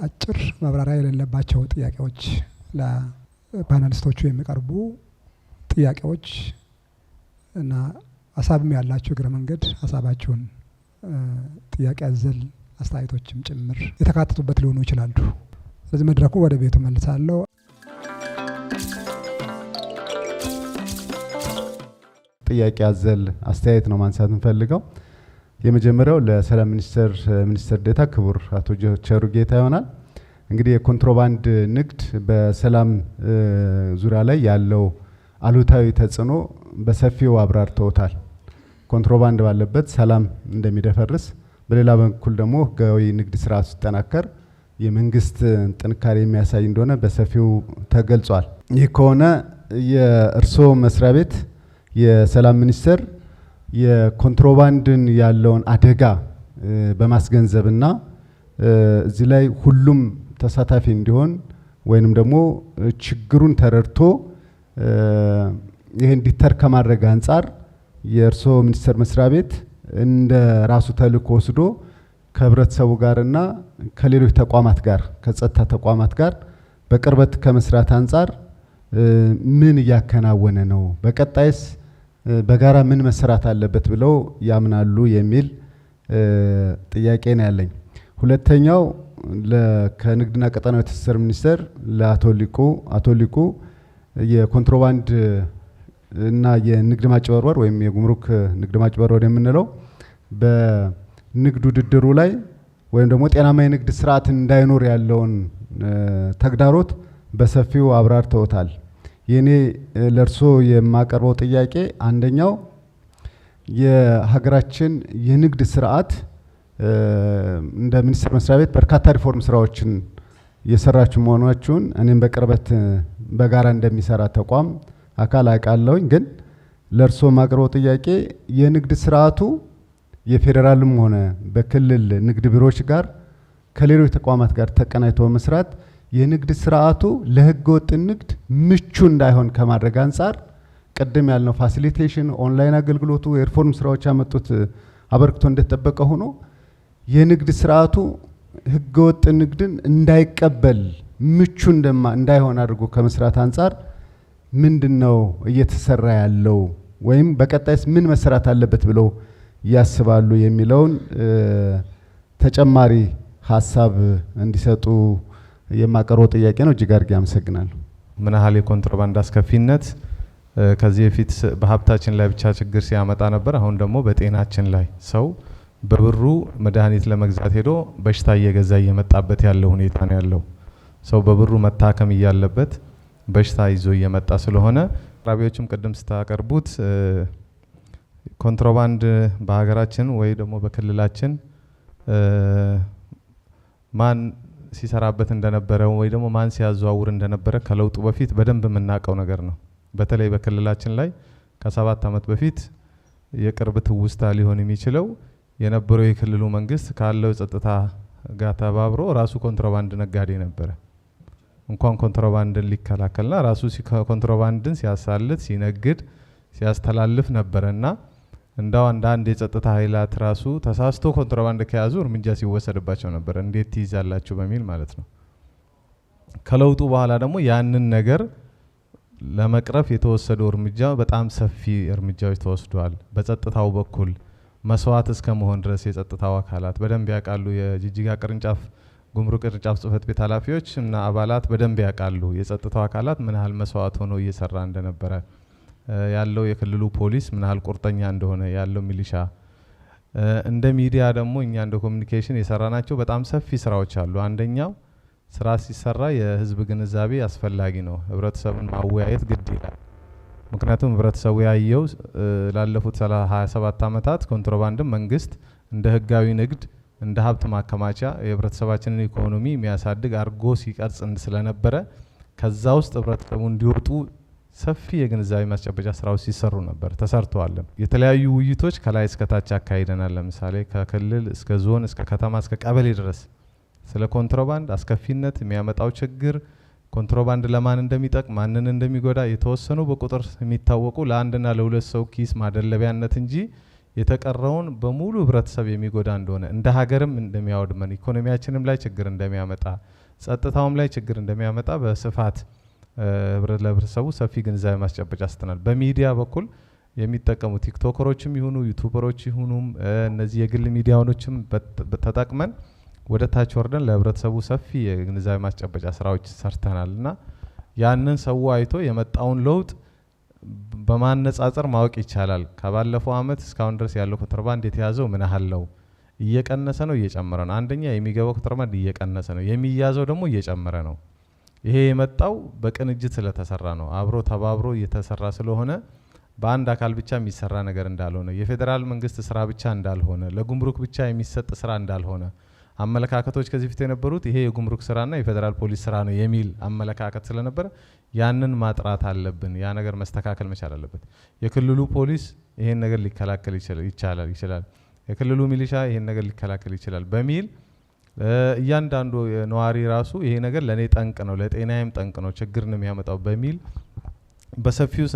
አጭር ማብራሪያ የሌለባቸው ጥያቄዎች ለፓናሊስቶቹ የሚቀርቡ ጥያቄዎች እና ሀሳብም ያላችሁ እግረ መንገድ ሀሳባችሁን ጥያቄ አዘል አስተያየቶችም ጭምር የተካተቱበት ሊሆኑ ይችላሉ። ስለዚህ መድረኩ ወደ ቤቱ መልሳለሁ። ጥያቄ አዘል አስተያየት ነው ማንሳት እንፈልገው። የመጀመሪያው ለሰላም ሚኒስትር ዴኤታ ክቡር አቶ ቸሩ ጌታ ይሆናል። እንግዲህ የኮንትሮባንድ ንግድ በሰላም ዙሪያ ላይ ያለው አሉታዊ ተጽዕኖ በሰፊው አብራርተውታል። ኮንትሮባንድ ባለበት ሰላም እንደሚደፈርስ፣ በሌላ በኩል ደግሞ ህጋዊ ንግድ ስርዓት ሲጠናከር የመንግስት ጥንካሬ የሚያሳይ እንደሆነ በሰፊው ተገልጿል። ይህ ከሆነ የእርስዎ መስሪያ ቤት የሰላም ሚኒስቴር የኮንትሮባንድን ያለውን አደጋ በማስገንዘብና እዚህ ላይ ሁሉም ተሳታፊ እንዲሆን ወይንም ደግሞ ችግሩን ተረድቶ ይሄን ዲተር ከማድረግ አንጻር የእርስዎ ሚኒስቴር መስሪያ ቤት እንደ ራሱ ተልዕኮ ወስዶ ከህብረተሰቡ ጋርና ከሌሎች ተቋማት ጋር ከጸጥታ ተቋማት ጋር በቅርበት ከመስራት አንጻር ምን እያከናወነ ነው? በቀጣይስ በጋራ ምን መስራት አለበት ብለው ያምናሉ የሚል ጥያቄ ነው ያለኝ። ሁለተኛው ከንግድና ቀጠናዊ ትስስር ሚኒስቴር ለአቶ ሊቁ የኮንትሮባንድ እና የንግድ ማጭበርበር ወይም የጉምሩክ ንግድ ማጭበርበር የምንለው በንግድ ውድድሩ ላይ ወይም ደግሞ ጤናማ የንግድ ስርዓት እንዳይኖር ያለውን ተግዳሮት በሰፊው አብራርተውታል። የኔ ለርሶ የማቀርበው ጥያቄ አንደኛው የሀገራችን የንግድ ስርዓት እንደ ሚኒስቴር መስሪያ ቤት በርካታ ሪፎርም ስራዎችን የሰራችሁ መሆናችሁን እኔም በቅርበት በጋራ እንደሚሰራ ተቋም አካል አውቃለሁኝ። ግን ለርሶ የማቀርበው ጥያቄ የንግድ ስርዓቱ የፌዴራልም ሆነ በክልል ንግድ ቢሮዎች ጋር ከሌሎች ተቋማት ጋር ተቀናጅቶ መስራት የንግድ ስርዓቱ ለህገ ወጥ ንግድ ምቹ እንዳይሆን ከማድረግ አንጻር ቀደም ያልነው ፋሲሊቴሽን ኦንላይን አገልግሎቱ የሪፎርም ስራዎች ያመጡት አበርክቶ እንደተጠበቀ ሆኖ የንግድ ስርዓቱ ህገ ወጥ ንግድን እንዳይቀበል ምቹ እንዳይሆን አድርጎ ከመስራት አንጻር ምንድነው እየተሰራ ያለው ወይም በቀጣይስ ምን መስራት አለበት ብለው ያስባሉ የሚለውን ተጨማሪ ሀሳብ እንዲሰጡ የማቀርበው ጥያቄ ነው። እጅግ አድርጌ አመሰግናለሁ። ምን ያህል የኮንትሮባንድ አስከፊነት ከዚህ በፊት በሀብታችን ላይ ብቻ ችግር ሲያመጣ ነበር። አሁን ደግሞ በጤናችን ላይ ሰው በብሩ መድኃኒት ለመግዛት ሄዶ በሽታ እየገዛ እየመጣበት ያለው ሁኔታ ነው ያለው። ሰው በብሩ መታከም እያለበት በሽታ ይዞ እየመጣ ስለሆነ አቅራቢዎችም ቅድም ስታቀርቡት ኮንትሮባንድ በሀገራችን ወይ ደግሞ በክልላችን ማን ሲሰራበት እንደነበረ ወይ ደግሞ ማን ሲያዘዋውር እንደነበረ ከለውጡ በፊት በደንብ የምናውቀው ነገር ነው። በተለይ በክልላችን ላይ ከ7 ዓመት በፊት የቅርብ ትውስታ ሊሆን የሚችለው የነበረው የክልሉ መንግስት ካለው ጸጥታ ጋር ተባብሮ ራሱ ኮንትሮባንድ ነጋዴ ነበረ። እንኳን ኮንትሮባንድን ሊከላከልና ራሱ ኮንትሮባንድን ሲያሳልጥ ሲነግድ ሲያስተላልፍ ነበርና እንዳው አንዳንድ የጸጥታ ኃይላት ራሱ ተሳስቶ ኮንትሮባንድ ከያዙ እርምጃ ሲወሰድባቸው ነበር። እንዴት ትይዛላችሁ በሚል ማለት ነው። ከለውጡ በኋላ ደግሞ ያንን ነገር ለመቅረፍ የተወሰደው እርምጃ በጣም ሰፊ እርምጃዎች ተወስደዋል። በጸጥታው በኩል መስዋዕት እስከ መሆን ድረስ የጸጥታው አካላት በደንብ ያውቃሉ። የጂጂጋ ቅርንጫፍ ጉምሩክ ቅርንጫፍ ጽህፈት ቤት ኃላፊዎች እና አባላት በደንብ ያውቃሉ። የጸጥታው አካላት ምን ያህል መስዋዕት ሆኖ እየሰራ እንደነበረ ያለው የክልሉ ፖሊስ ምን ያህል ቁርጠኛ እንደሆነ ያለው ሚሊሻ እንደ ሚዲያ ደግሞ እኛ እንደ ኮሚኒኬሽን የሰራናቸው በጣም ሰፊ ስራዎች አሉ። አንደኛው ስራ ሲሰራ የህዝብ ግንዛቤ አስፈላጊ ነው። ህብረተሰቡን ማወያየት ግድ ይላል። ምክንያቱም ህብረተሰቡ ያየው ላለፉት 27 ዓመታት ኮንትሮባንድን መንግስት እንደ ህጋዊ ንግድ እንደ ሀብት ማከማቻ የህብረተሰባችንን ኢኮኖሚ የሚያሳድግ አርጎ ሲቀርጽ ስለነበረ ከዛ ውስጥ ህብረተሰቡ እንዲወጡ ሰፊ የግንዛቤ ማስጨበጫ ስራዎች ሲሰሩ ነበር፣ ተሰርተዋል። የተለያዩ ውይይቶች ከላይ እስከ ታች አካሂደናል። ለምሳሌ ከክልል እስከ ዞን እስከ ከተማ እስከ ቀበሌ ድረስ ስለ ኮንትሮባንድ አስከፊነት የሚያመጣው ችግር ኮንትሮባንድ ለማን እንደሚጠቅም ማንን እንደሚጎዳ የተወሰኑ በቁጥር የሚታወቁ ለአንድና ለሁለት ሰው ኪስ ማደለቢያነት እንጂ የተቀረውን በሙሉ ህብረተሰብ የሚጎዳ እንደሆነ እንደ ሀገርም እንደሚያወድመን ኢኮኖሚያችንም ላይ ችግር እንደሚያመጣ ጸጥታውም ላይ ችግር እንደሚያመጣ በስፋት ለህብረተሰቡ ሰፊ ግንዛቤ ማስጨበጫ ስተናል። በሚዲያ በኩል የሚጠቀሙ ቲክቶከሮችም ይሁኑ ዩቲዩበሮች ይሁኑም እነዚህ የግል ሚዲያዎችም ተጠቅመን ወደ ታች ወርደን ለህብረተሰቡ ሰፊ የግንዛቤ ማስጨበጫ ስራዎች ሰርተናልና ያንን ሰው አይቶ የመጣውን ለውጥ በማነጻጸር ማወቅ ይቻላል። ከባለፈው አመት እስካሁን ድረስ ያለው ኮንትሮባንድ የተያዘው ምን ያህል ነው? እየቀነሰ ነው እየጨመረ ነው? አንደኛ የሚገባው ኮንትሮባንድ እየቀነሰ ነው፣ የሚያዘው ደግሞ እየጨመረ ነው። ይሄ የመጣው በቅንጅት ስለተሰራ ነው። አብሮ ተባብሮ እየተሰራ ስለሆነ በአንድ አካል ብቻ የሚሰራ ነገር እንዳልሆነ፣ የፌዴራል መንግስት ስራ ብቻ እንዳልሆነ፣ ለጉምሩክ ብቻ የሚሰጥ ስራ እንዳልሆነ አመለካከቶች ከዚህ ፊት የነበሩት ይሄ የጉምሩክ ስራና የፌዴራል ፖሊስ ስራ ነው የሚል አመለካከት ስለነበረ ያንን ማጥራት አለብን። ያ ነገር መስተካከል መቻል አለበት። የክልሉ ፖሊስ ይሄን ነገር ሊከላከል ይችላል፣ የክልሉ ሚሊሻ ይሄን ነገር ሊከላከል ይችላል በሚል እያንዳንዱ ነዋሪ ራሱ ይሄ ነገር ለኔ ጠንቅ ነው፣ ለጤናዬም ጠንቅ ነው፣ ችግር ነው የሚያመጣው በሚል በሰፊው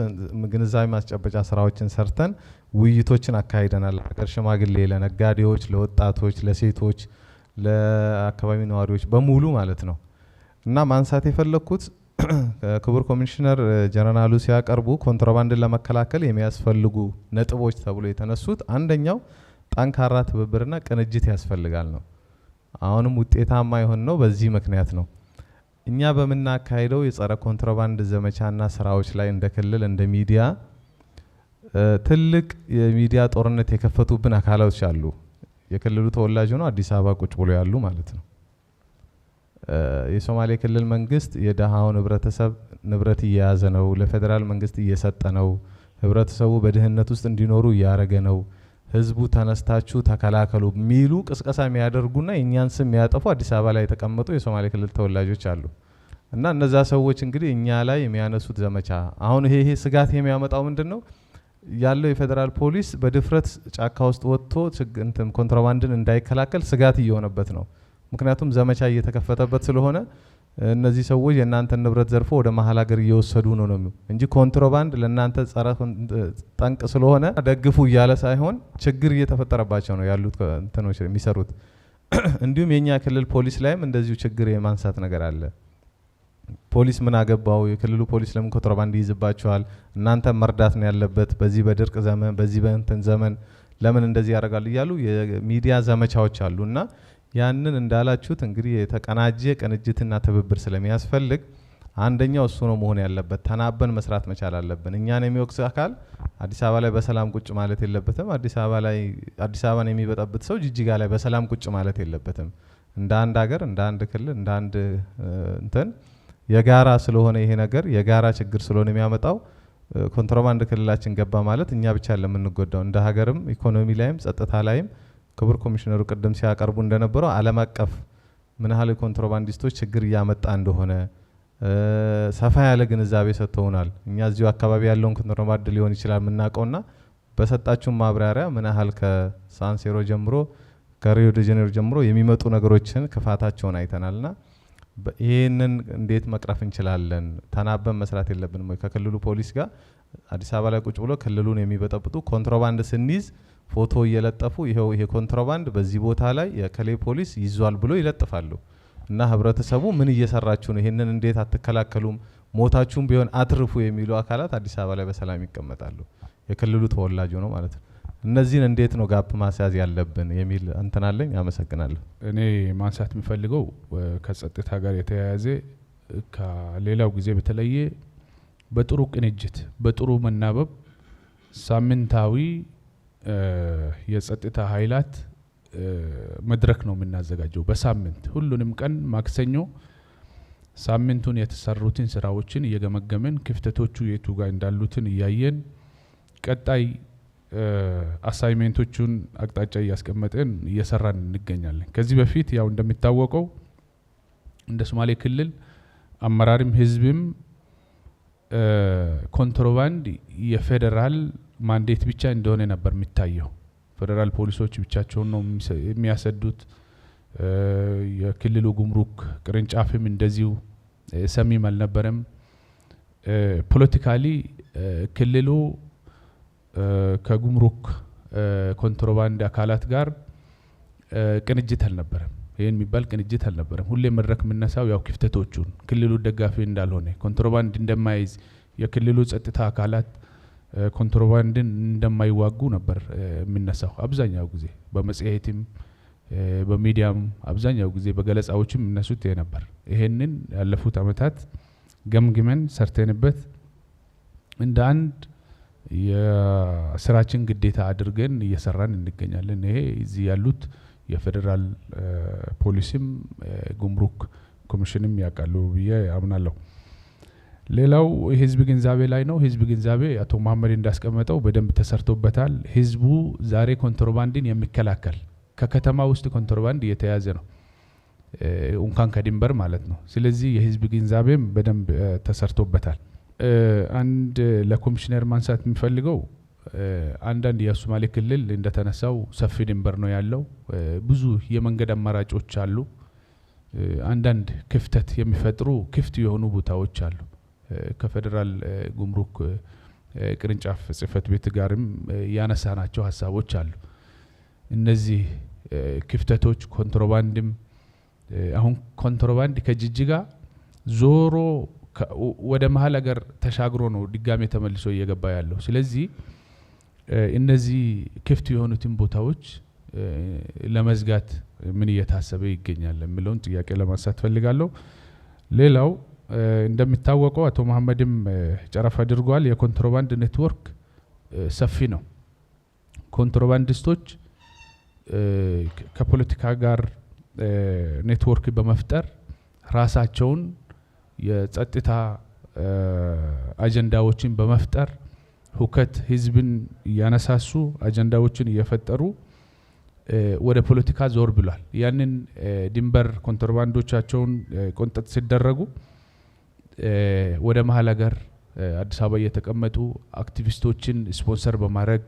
ግንዛቤ ማስጨበጫ ስራዎችን ሰርተን ውይይቶችን አካሂደናል። ሀገር ሽማግሌ፣ ለነጋዴዎች፣ ለወጣቶች፣ ለሴቶች፣ ለአካባቢ ነዋሪዎች በሙሉ ማለት ነው። እና ማንሳት የፈለኩት ክቡር ኮሚሽነር ጀነራሉ ሲያቀርቡ ኮንትሮባንድን ለመከላከል የሚያስፈልጉ ነጥቦች ተብሎ የተነሱት አንደኛው ጠንካራ ትብብርና ቅንጅት ያስፈልጋል ነው። አሁንም ውጤታማ የሆን ነው በዚህ ምክንያት ነው። እኛ በመናካሄደው የጸረ ኮንትሮባንድ ዘመቻና ስራዎች ላይ እንደ ክልል እንደ ሚዲያ ትልቅ የሚዲያ ጦርነት የከፈቱብን አካላቶች አሉ። የክልሉ ተወላጅ ሆነው አዲስ አበባ ቁጭ ብሎ ያሉ ማለት ነው። የሶማሌ ክልል መንግስት የደሃውን ህብረተሰብ ንብረት እየያዘ ነው፣ ለፌዴራል መንግስት እየሰጠ ነው፣ ህብረተሰቡ በድህነት ውስጥ እንዲኖሩ እያረገ ነው፣ ህዝቡ ተነስታችሁ ተከላከሉ ሚሉ ቅስቀሳ የሚያደርጉና የኛን ስም የሚያጠፉ አዲስ አበባ ላይ የተቀመጡ የሶማሌ ክልል ተወላጆች አሉ። እና እነዛ ሰዎች እንግዲህ እኛ ላይ የሚያነሱት ዘመቻ አሁን ይሄ ስጋት የሚያመጣው ምንድነው? ያለው የፌዴራል ፖሊስ በድፍረት ጫካ ውስጥ ወጥቶ ኮንትሮባንድን እንዳይከላከል ስጋት እየሆነበት ነው። ምክንያቱም ዘመቻ እየተከፈተበት ስለሆነ እነዚህ ሰዎች የእናንተን ንብረት ዘርፎ ወደ መሀል ሀገር እየወሰዱ ነው እንጂ ኮንትሮባንድ ለእናንተ ጸረ ጠንቅ ስለሆነ ደግፉ እያለ ሳይሆን ችግር እየተፈጠረባቸው ነው ያሉት እንትኖች የሚሰሩት። እንዲሁም የኛ ክልል ፖሊስ ላይም እንደዚሁ ችግር የማንሳት ነገር አለ። ፖሊስ ምን አገባው? የክልሉ ፖሊስ ለምን ኮንትሮባንድ ይይዝባቸዋል? እናንተ መርዳት ነው ያለበት። በዚህ በድርቅ ዘመን፣ በዚህ በእንትን ዘመን ለምን እንደዚህ ያደርጋሉ እያሉ የሚዲያ ዘመቻዎች አሉና ያንን እንዳላችሁት እንግዲህ የተቀናጀ ቅንጅትና ትብብር ስለሚያስፈልግ አንደኛው እሱ ነው መሆን ያለበት። ተናበን መስራት መቻል አለብን። እኛን የሚወቅስ አካል አዲስ አበባ ላይ በሰላም ቁጭ ማለት የለበትም። አዲስ አበባን የሚበጠብጥ ሰው ጅጅጋ ላይ በሰላም ቁጭ ማለት የለበትም። እንደ አንድ ሀገር፣ እንደ አንድ ክልል፣ እንደ አንድ እንትን የጋራ ስለሆነ ይሄ ነገር የጋራ ችግር ስለሆነ የሚያመጣው ኮንትሮባንድ ክልላችን ገባ ማለት እኛ ብቻ ለምንጎዳው እንደ ሀገርም ኢኮኖሚ ላይም ጸጥታ ላይም ክቡር ኮሚሽነሩ ቅድም ሲያቀርቡ እንደነበረው ዓለም አቀፍ ምን ያህል ኮንትሮባንዲስቶች ችግር እያመጣ እንደሆነ ሰፋ ያለ ግንዛቤ ሰጥተውናል። እኛ እዚሁ አካባቢ ያለውን ኮንትሮባንድ ሊሆን ይችላል የምናውቀውና በሰጣችሁ ማብራሪያ ምን ያህል ከሳንሴሮ ጀምሮ ከሪዮ ደ ጄኔሮ ጀምሮ የሚመጡ ነገሮችን ክፋታቸውን አይተናልና ይሄንን እንዴት መቅረፍ እንችላለን? ተናበን መስራት የለብንም ወይ? ከክልሉ ፖሊስ ጋር አዲስ አበባ ላይ ቁጭ ብሎ ክልሉን የሚበጠብጡ ኮንትሮባንድ ስንይዝ ፎቶ እየለጠፉ ይሄ ኮንትሮባንድ በዚህ ቦታ ላይ የከሌ ፖሊስ ይዟል ብሎ ይለጥፋሉ። እና ህብረተሰቡ ምን እየሰራችሁ ነው? ይሄንን እንዴት አትከላከሉም? ሞታችሁም ቢሆን አትርፉ የሚሉ አካላት አዲስ አበባ ላይ በሰላም ይቀመጣሉ። የክልሉ ተወላጅ ነው ማለት ነው። እነዚህን እንዴት ነው ጋፕ ማስያዝ ያለብን የሚል እንትናለኝ። አመሰግናለሁ። እኔ ማንሳት የሚፈልገው ከጸጥታ ጋር የተያያዘ ከሌላው ጊዜ በተለየ በጥሩ ቅንጅት በጥሩ መናበብ ሳምንታዊ የጸጥታ ኃይላት መድረክ ነው የምናዘጋጀው። በሳምንት ሁሉንም ቀን ማክሰኞ ሳምንቱን የተሰሩትን ስራዎችን እየገመገመን ክፍተቶቹ የቱ ጋር እንዳሉትን እያየን ቀጣይ አሳይሜንቶቹን አቅጣጫ እያስቀመጠን እየሰራን እንገኛለን። ከዚህ በፊት ያው እንደሚታወቀው እንደ ሶማሌ ክልል አመራርም ህዝብም ኮንትሮባንድ የፌዴራል ማንዴት ብቻ እንደሆነ ነበር የሚታየው። ፌዴራል ፖሊሶች ብቻቸውን ነው የሚያሰዱት። የክልሉ ጉምሩክ ቅርንጫፍም እንደዚሁ ሰሚም አልነበረም። ፖለቲካሊ ክልሉ ከጉምሩክ ኮንትሮባንድ አካላት ጋር ቅንጅት አልነበረም። ይሄን የሚባል ቅንጅት አልነበረም። ሁሌ መድረክ የምነሳው ያው ክፍተቶቹን ክልሉ ደጋፊ እንዳልሆነ ኮንትሮባንድ እንደማይዝ የክልሉ ጸጥታ አካላት ኮንትሮባንድን እንደማይዋጉ ነበር የሚነሳው አብዛኛው ጊዜ በመጽሔትም በሚዲያም አብዛኛው ጊዜ በገለጻዎችም እነሱት ነበር። ይሄንን ያለፉት አመታት ገምግመን ሰርተንበት እንደ አንድ የስራችን ግዴታ አድርገን እየሰራን እንገኛለን። ይሄ እዚህ ያሉት የፌደራል ፖሊስም ጉምሩክ ኮሚሽንም ያውቃሉ ብዬ አምናለሁ። ሌላው የህዝብ ግንዛቤ ላይ ነው። ህዝብ ግንዛቤ አቶ መሐመድ እንዳስቀመጠው በደንብ ተሰርቶበታል። ህዝቡ ዛሬ ኮንትሮባንድን የሚከላከል ከከተማ ውስጥ ኮንትሮባንድ እየተያዘ ነው እንኳን ከድንበር ማለት ነው። ስለዚህ የህዝብ ግንዛቤም በደንብ ተሰርቶበታል። አንድ ለኮሚሽነር ማንሳት የሚፈልገው አንዳንድ የሶማሌ ክልል እንደተነሳው ሰፊ ድንበር ነው ያለው። ብዙ የመንገድ አማራጮች አሉ። አንዳንድ ክፍተት የሚፈጥሩ ክፍት የሆኑ ቦታዎች አሉ። ከፌደራል ጉምሩክ ቅርንጫፍ ጽህፈት ቤት ጋርም ያነሳናቸው ሀሳቦች አሉ። እነዚህ ክፍተቶች ኮንትሮባንድም አሁን ኮንትሮባንድ ከጅጅጋ ዞሮ ወደ መሀል ሀገር ተሻግሮ ነው ድጋሜ ተመልሶ እየገባ ያለው። ስለዚህ እነዚህ ክፍት የሆኑትን ቦታዎች ለመዝጋት ምን እየታሰበ ይገኛል የሚለውን ጥያቄ ለማንሳት ፈልጋለሁ። ሌላው እንደሚታወቀው አቶ መሐመድም ጨረፍ አድርጓል። የኮንትሮባንድ ኔትወርክ ሰፊ ነው። ኮንትሮባንዲስቶች ከፖለቲካ ጋር ኔትወርክ በመፍጠር ራሳቸውን የጸጥታ አጀንዳዎችን በመፍጠር ሁከት ህዝብን ያነሳሱ አጀንዳዎችን እየፈጠሩ ወደ ፖለቲካ ዞር ብሏል። ያንን ድንበር ኮንትሮባንዶቻቸውን ቆንጠጥ ሲደረጉ ወደ መሀል ሀገር አዲስ አበባ እየተቀመጡ አክቲቪስቶችን ስፖንሰር በማድረግ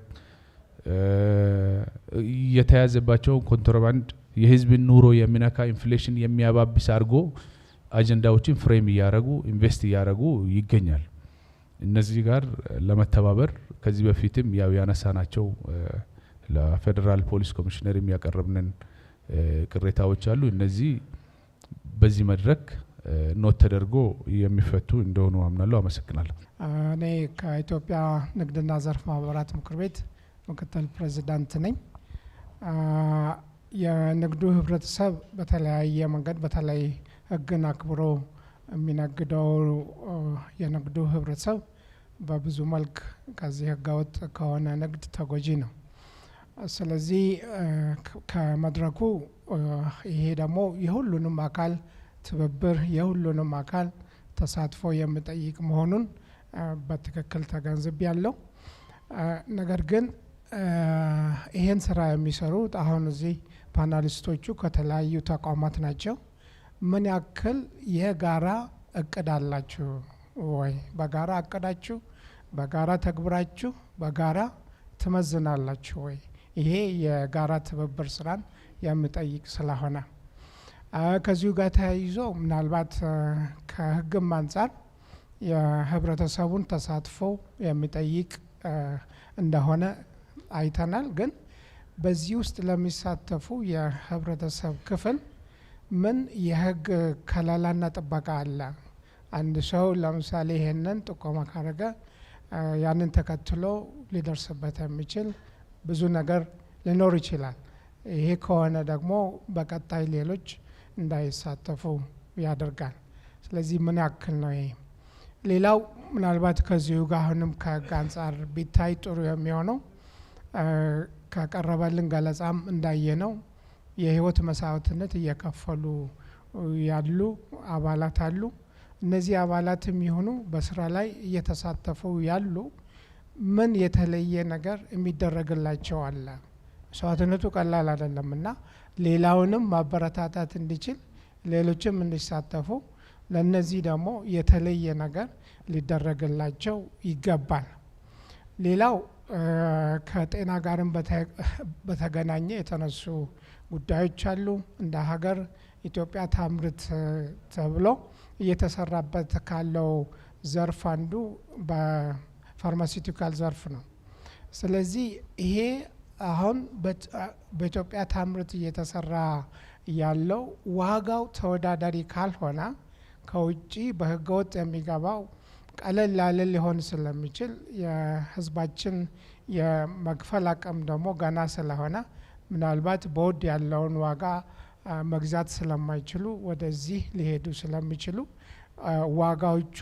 የተያዘባቸው ኮንትሮባንድ የህዝብን ኑሮ የሚነካ ኢንፍሌሽን የሚያባብስ አድርጎ አጀንዳዎችን ፍሬም እያረጉ ኢንቨስት እያረጉ ይገኛል። እነዚህ ጋር ለመተባበር ከዚህ በፊትም ያው ያነሳናቸው ለፌደራል ፖሊስ ኮሚሽነር የሚያቀርብነን ቅሬታዎች አሉ። እነዚህ በዚህ መድረክ ኖት ተደርጎ የሚፈቱ እንደሆኑ አምናለሁ። አመሰግናለሁ። እኔ ከኢትዮጵያ ንግድና ዘርፍ ማህበራት ምክር ቤት ምክትል ፕሬዝዳንት ነኝ። የንግዱ ህብረተሰብ በተለያየ መንገድ በተለይ ህግን አክብሮ የሚነግደው የንግዱ ህብረተሰብ በብዙ መልክ ከዚህ ህገወጥ ከሆነ ንግድ ተጎጂ ነው። ስለዚህ ከመድረኩ ይሄ ደግሞ የሁሉንም አካል ትብብር የሁሉንም አካል ተሳትፎ የሚጠይቅ መሆኑን በትክክል ተገንዝቤያለሁ። ነገር ግን ይሄን ስራ የሚሰሩት አሁን እዚህ ፓናሊስቶቹ ከተለያዩ ተቋማት ናቸው። ምን ያክል የጋራ እቅድ አላችሁ ወይ? በጋራ አቅዳችሁ በጋራ ተግብራችሁ በጋራ ትመዝናላችሁ ወይ? ይሄ የጋራ ትብብር ስራን የሚጠይቅ ስለሆነ ከዚሁ ጋር ተያይዞ ምናልባት ከህግም አንጻር የህብረተሰቡን ተሳትፎ የሚጠይቅ እንደሆነ አይተናል። ግን በዚህ ውስጥ ለሚሳተፉ የህብረተሰብ ክፍል ምን የህግ ከለላና ጥበቃ አለ? አንድ ሰው ለምሳሌ ይሄንን ጥቆማ ካረገ ያንን ተከትሎ ሊደርስበት የሚችል ብዙ ነገር ሊኖር ይችላል። ይሄ ከሆነ ደግሞ በቀጣይ ሌሎች እንዳይሳተፉ ያደርጋል። ስለዚህ ምን ያክል ነው ይሄ? ሌላው ምናልባት ከዚሁ ጋር አሁንም ከህግ አንጻር ቢታይ ጥሩ የሚሆነው ከቀረበልን ገለጻም እንዳየነው የህይወት መስዋዕትነት እየከፈሉ ያሉ አባላት አሉ። እነዚህ አባላትም ይሁኑ በስራ ላይ እየተሳተፉ ያሉ ምን የተለየ ነገር የሚደረግላቸው አለ? መስዋዕትነቱ ቀላል አይደለምና ሌላውንም ማበረታታት እንዲችል ሌሎችም እንዲሳተፉ ለነዚህ ደግሞ የተለየ ነገር ሊደረግላቸው ይገባል። ሌላው ከጤና ጋርም በተገናኘ የተነሱ ጉዳዮች አሉ። እንደ ሀገር ኢትዮጵያ ታምርት ተብሎ እየተሰራበት ካለው ዘርፍ አንዱ በፋርማሲውቲካል ዘርፍ ነው። ስለዚህ ይሄ አሁን በኢትዮጵያ ታምርት እየተሰራ ያለው ዋጋው ተወዳዳሪ ካልሆነ ከውጪ በህገወጥ የሚገባው ቀለል ያለ ሊሆን ስለሚችል የህዝባችን የመክፈል አቅም ደግሞ ገና ስለሆነ ምናልባት በውድ ያለውን ዋጋ መግዛት ስለማይችሉ ወደዚህ ሊሄዱ ስለሚችሉ ዋጋዎቹ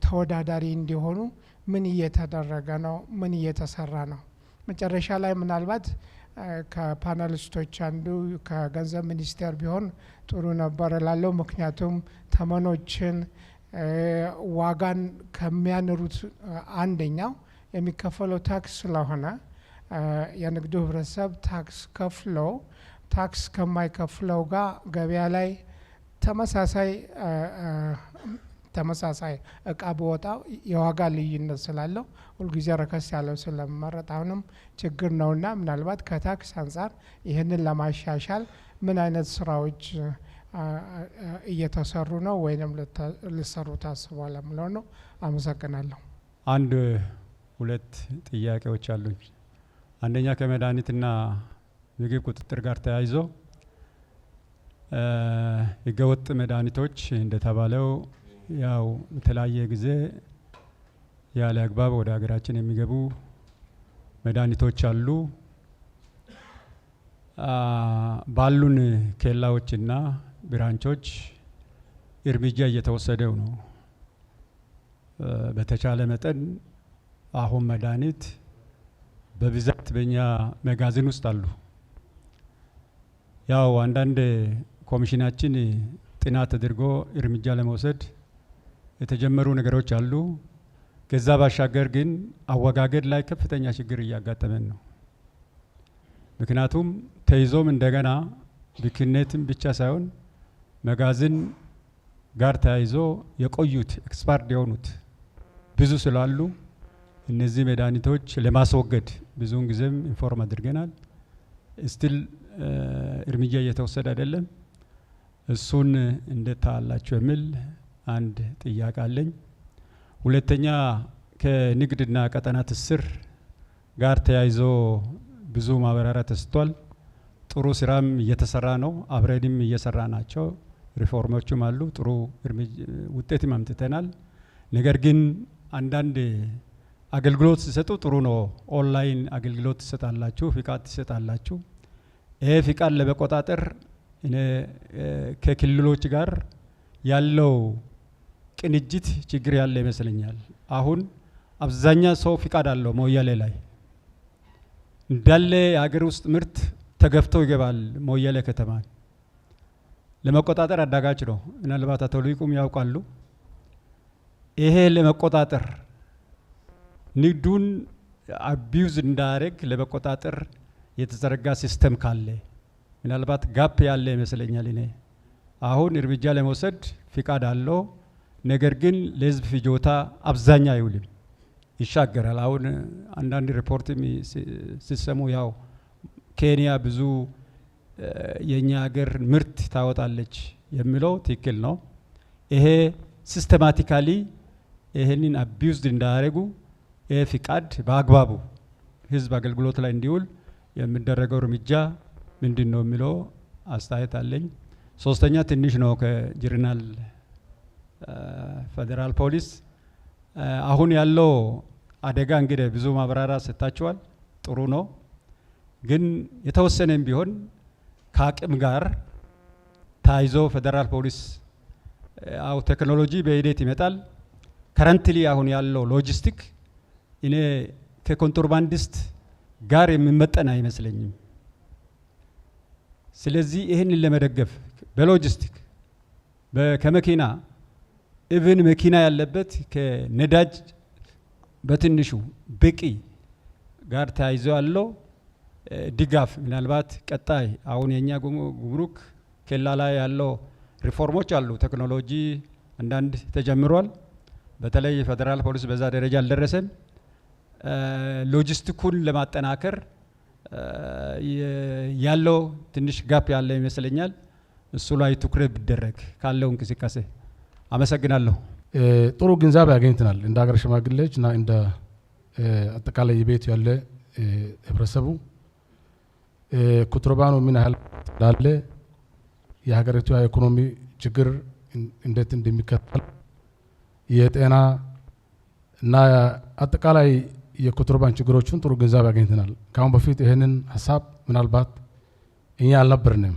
ተወዳዳሪ እንዲሆኑ ምን እየተደረገ ነው? ምን እየተሰራ ነው? መጨረሻ ላይ ምናልባት ከፓናሊስቶች አንዱ ከገንዘብ ሚኒስቴር ቢሆን ጥሩ ነበር እላለሁ። ምክንያቱም ተመኖችን ዋጋን ከሚያንሩት አንደኛው የሚከፈለው ታክስ ስለሆነ የንግዱ ህብረተሰብ ታክስ ከፍሎ ታክስ ከማይከፍለው ጋር ገበያ ላይ ተመሳሳይ እቃ በወጣው የዋጋ ልዩነት ስላለው ሁልጊዜ ረከስ ያለው ስለመረጥ አሁንም ችግር ነውና ምናልባት ከታክስ አንጻር ይህንን ለማሻሻል ምን አይነት ስራዎች እየተሰሩ ነው ወይንም ሊሰሩ ታስቧል ለምለው ነው። አመሰግናለሁ። አንድ ሁለት ጥያቄዎች አሉኝ። አንደኛ ከመድኃኒትና ምግብ ቁጥጥር ጋር ተያይዞ ህገወጥ መድኃኒቶች እንደተባለው ያው በተለያየ ጊዜ ያለ አግባብ ወደ ሀገራችን የሚገቡ መድኃኒቶች አሉ። ባሉን ኬላዎችና ብራንቾች እርምጃ እየተወሰደው ነው። በተቻለ መጠን አሁን መድኃኒት በብዛት በእኛ መጋዘን ውስጥ አሉ። ያው አንዳንድ ኮሚሽናችን ጥናት ተደርጎ እርምጃ ለመውሰድ የተጀመሩ ነገሮች አሉ። ከዛ ባሻገር ግን አወጋገድ ላይ ከፍተኛ ችግር እያጋጠመን ነው። ምክንያቱም ተይዞም እንደገና ብክነትም ብቻ ሳይሆን መጋዘን ጋር ተያይዞ የቆዩት ኤክስፓየርድ የሆኑት ብዙ ስላሉ እነዚህ መድኃኒቶች ለማስወገድ ብዙውን ጊዜም ኢንፎርም አድርገናል። ስቲል እርምጃ እየተወሰደ አይደለም። እሱን እንዴት ታያላችሁ የሚል አንድ ጥያቄ አለኝ። ሁለተኛ ከንግድና ቀጠና ትስስር ጋር ተያይዞ ብዙ ማብራሪያ ተሰጥቷል። ጥሩ ስራም እየተሰራ ነው። አብረንም እየሰራ ናቸው። ሪፎርሞችም አሉ። ጥሩ ውጤትም አምጥተናል። ነገር ግን አንዳንድ አገልግሎት ሲሰጡ ጥሩ ነው። ኦንላይን አገልግሎት ትሰጣላችሁ፣ ፍቃድ ትሰጣላችሁ። ይሄ ፍቃድ ለመቆጣጠር ከክልሎች ጋር ያለው ቅንጅት ችግር ያለ ይመስለኛል። አሁን አብዛኛ ሰው ፍቃድ አለው ሞያሌ ላይ እንዳለ የሀገር ውስጥ ምርት ተገፍቶ ይገባል። ሞያሌ ከተማ ለመቆጣጠር አዳጋች ነው። ምናልባት አቶ ሊቁም ያውቃሉ። ይሄ ለመቆጣጠር ንግዱን አቢዩዝ እንዳያደርግ ለመቆጣጠር የተዘረጋ ሲስተም ካለ ምናልባት ጋፕ ያለ ይመስለኛል። እኔ አሁን እርምጃ ለመውሰድ ፍቃድ አለው። ነገር ግን ለህዝብ ፍጆታ አብዛኛ አይውልም፣ ይሻገራል። አሁን አንዳንድ ሪፖርት ሲሰሙ ያው ኬንያ ብዙ የኛ ሀገር ምርት ታወጣለች የሚለው ትክክል ነው። ይሄ ሲስተማቲካሊ ይሄንን አቢዩዝድ እንዳያደርጉ ይሄ ፍቃድ በአግባቡ ህዝብ አገልግሎት ላይ እንዲውል የሚደረገው እርምጃ ምንድን ነው የሚለው አስተያየት አለኝ። ሶስተኛ ትንሽ ነው ከጀነራል ፌደራል ፖሊስ አሁን ያለው አደጋ እንግዲህ ብዙ ማብራሪያ ሰጥታችኋል። ጥሩ ነው። ግን የተወሰነም ቢሆን ከአቅም ጋር ታይዞ ፌደራል ፖሊስ አው ቴክኖሎጂ በሂደት ይመጣል። ከረንትሊ አሁን ያለው ሎጂስቲክ እኔ ከኮንትሮባንዲስት ጋር የሚመጠን አይመስለኝም። ስለዚህ ይህንን ለመደገፍ በሎጂስቲክ ከመኪና ኢቭን መኪና ያለበት ከነዳጅ በትንሹ በቂ ጋር ተያይዞ ያለው ድጋፍ ምናልባት ቀጣይ አሁን የኛ ጉምሩክ ኬላ ላይ ያለው ሪፎርሞች አሉ። ቴክኖሎጂ አንዳንድ ተጀምሯል። በተለይ ፌደራል ፖሊስ በዛ ደረጃ አልደረሰም። ሎጂስቲኩን ለማጠናከር ያለው ትንሽ ጋፕ ያለ ይመስለኛል። እሱ ላይ ትኩረት ቢደረግ ካለው እንቅስቃሴ። አመሰግናለሁ። ጥሩ ግንዛቤ አግኝተናል። እንደ ሀገር ሽማግሌዎች እና እንደ አጠቃላይ የቤቱ ያለ ህብረተሰቡ ኮንትሮባንዱ ምን ያህል እንዳለ የሀገሪቱ የኢኮኖሚ ችግር እንዴት እንደሚከተል የጤና እና አጠቃላይ የኮንትሮባንድ ችግሮችን ጥሩ ግንዛቤ አግኝተናል። ከአሁን በፊት ይህንን ሀሳብ ምናልባት እኛ አልነበርንም።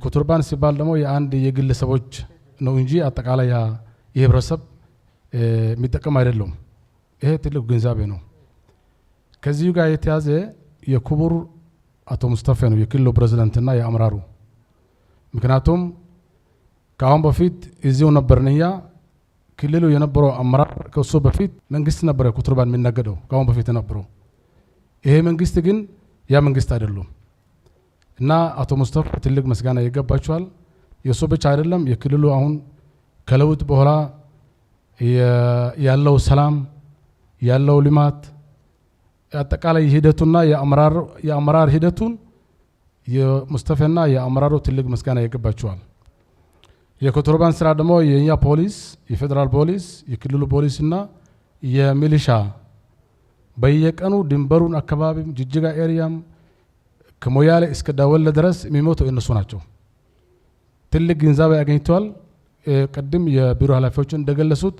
ኮንትሮባንድ ሲባል ደግሞ የአንድ የግለሰቦች ነው እንጂ አጠቃላይ የህብረተሰብ የሚጠቀም አይደለም። ይሄ ትልቅ ግንዛቤ ነው። ከዚሁ ጋር የተያዘ የክቡር አቶ ሙስጠፌ ነው የክልሉ ፕሬዝዳንትና የአመራሩ። ምክንያቱም ከአሁን በፊት እዚሁ ነበርን እኛ ክልሉ የነበረው አመራር ከሱ በፊት መንግስት ነበረ ኮንትሮባንድ የሚነገደው ከአሁን በፊት ነበረው። ይሄ መንግስት ግን ያ መንግስት አይደለም እና አቶ ሙስጠፌ ትልቅ ምስጋና ይገባቸዋል። የሱ ብቻ አይደለም የክልሉ አሁን ከለውጥ በኋላ ያለው ሰላም ያለው ልማት አጠቃላይ ሂደቱና የአመራር ሂደቱን የሙስጠፌና የአመራሩ ትልቅ ምስጋና ይገባቸዋል። የኮንትሮባንድ ስራ ደግሞ የኛ ፖሊስ፣ የፌደራል ፖሊስ፣ የክልሉ ፖሊስና የሚሊሻ በየቀኑ ድንበሩን አካባቢ ጅጅጋ ኤሪያም ከሞያሌ እስከ ዳወለ ድረስ የሚሞቱ እነሱ ናቸው። ትልቅ ግንዛቤ አግኝተዋል። ቅድም የቢሮ ኃላፊዎችን እንደገለጹት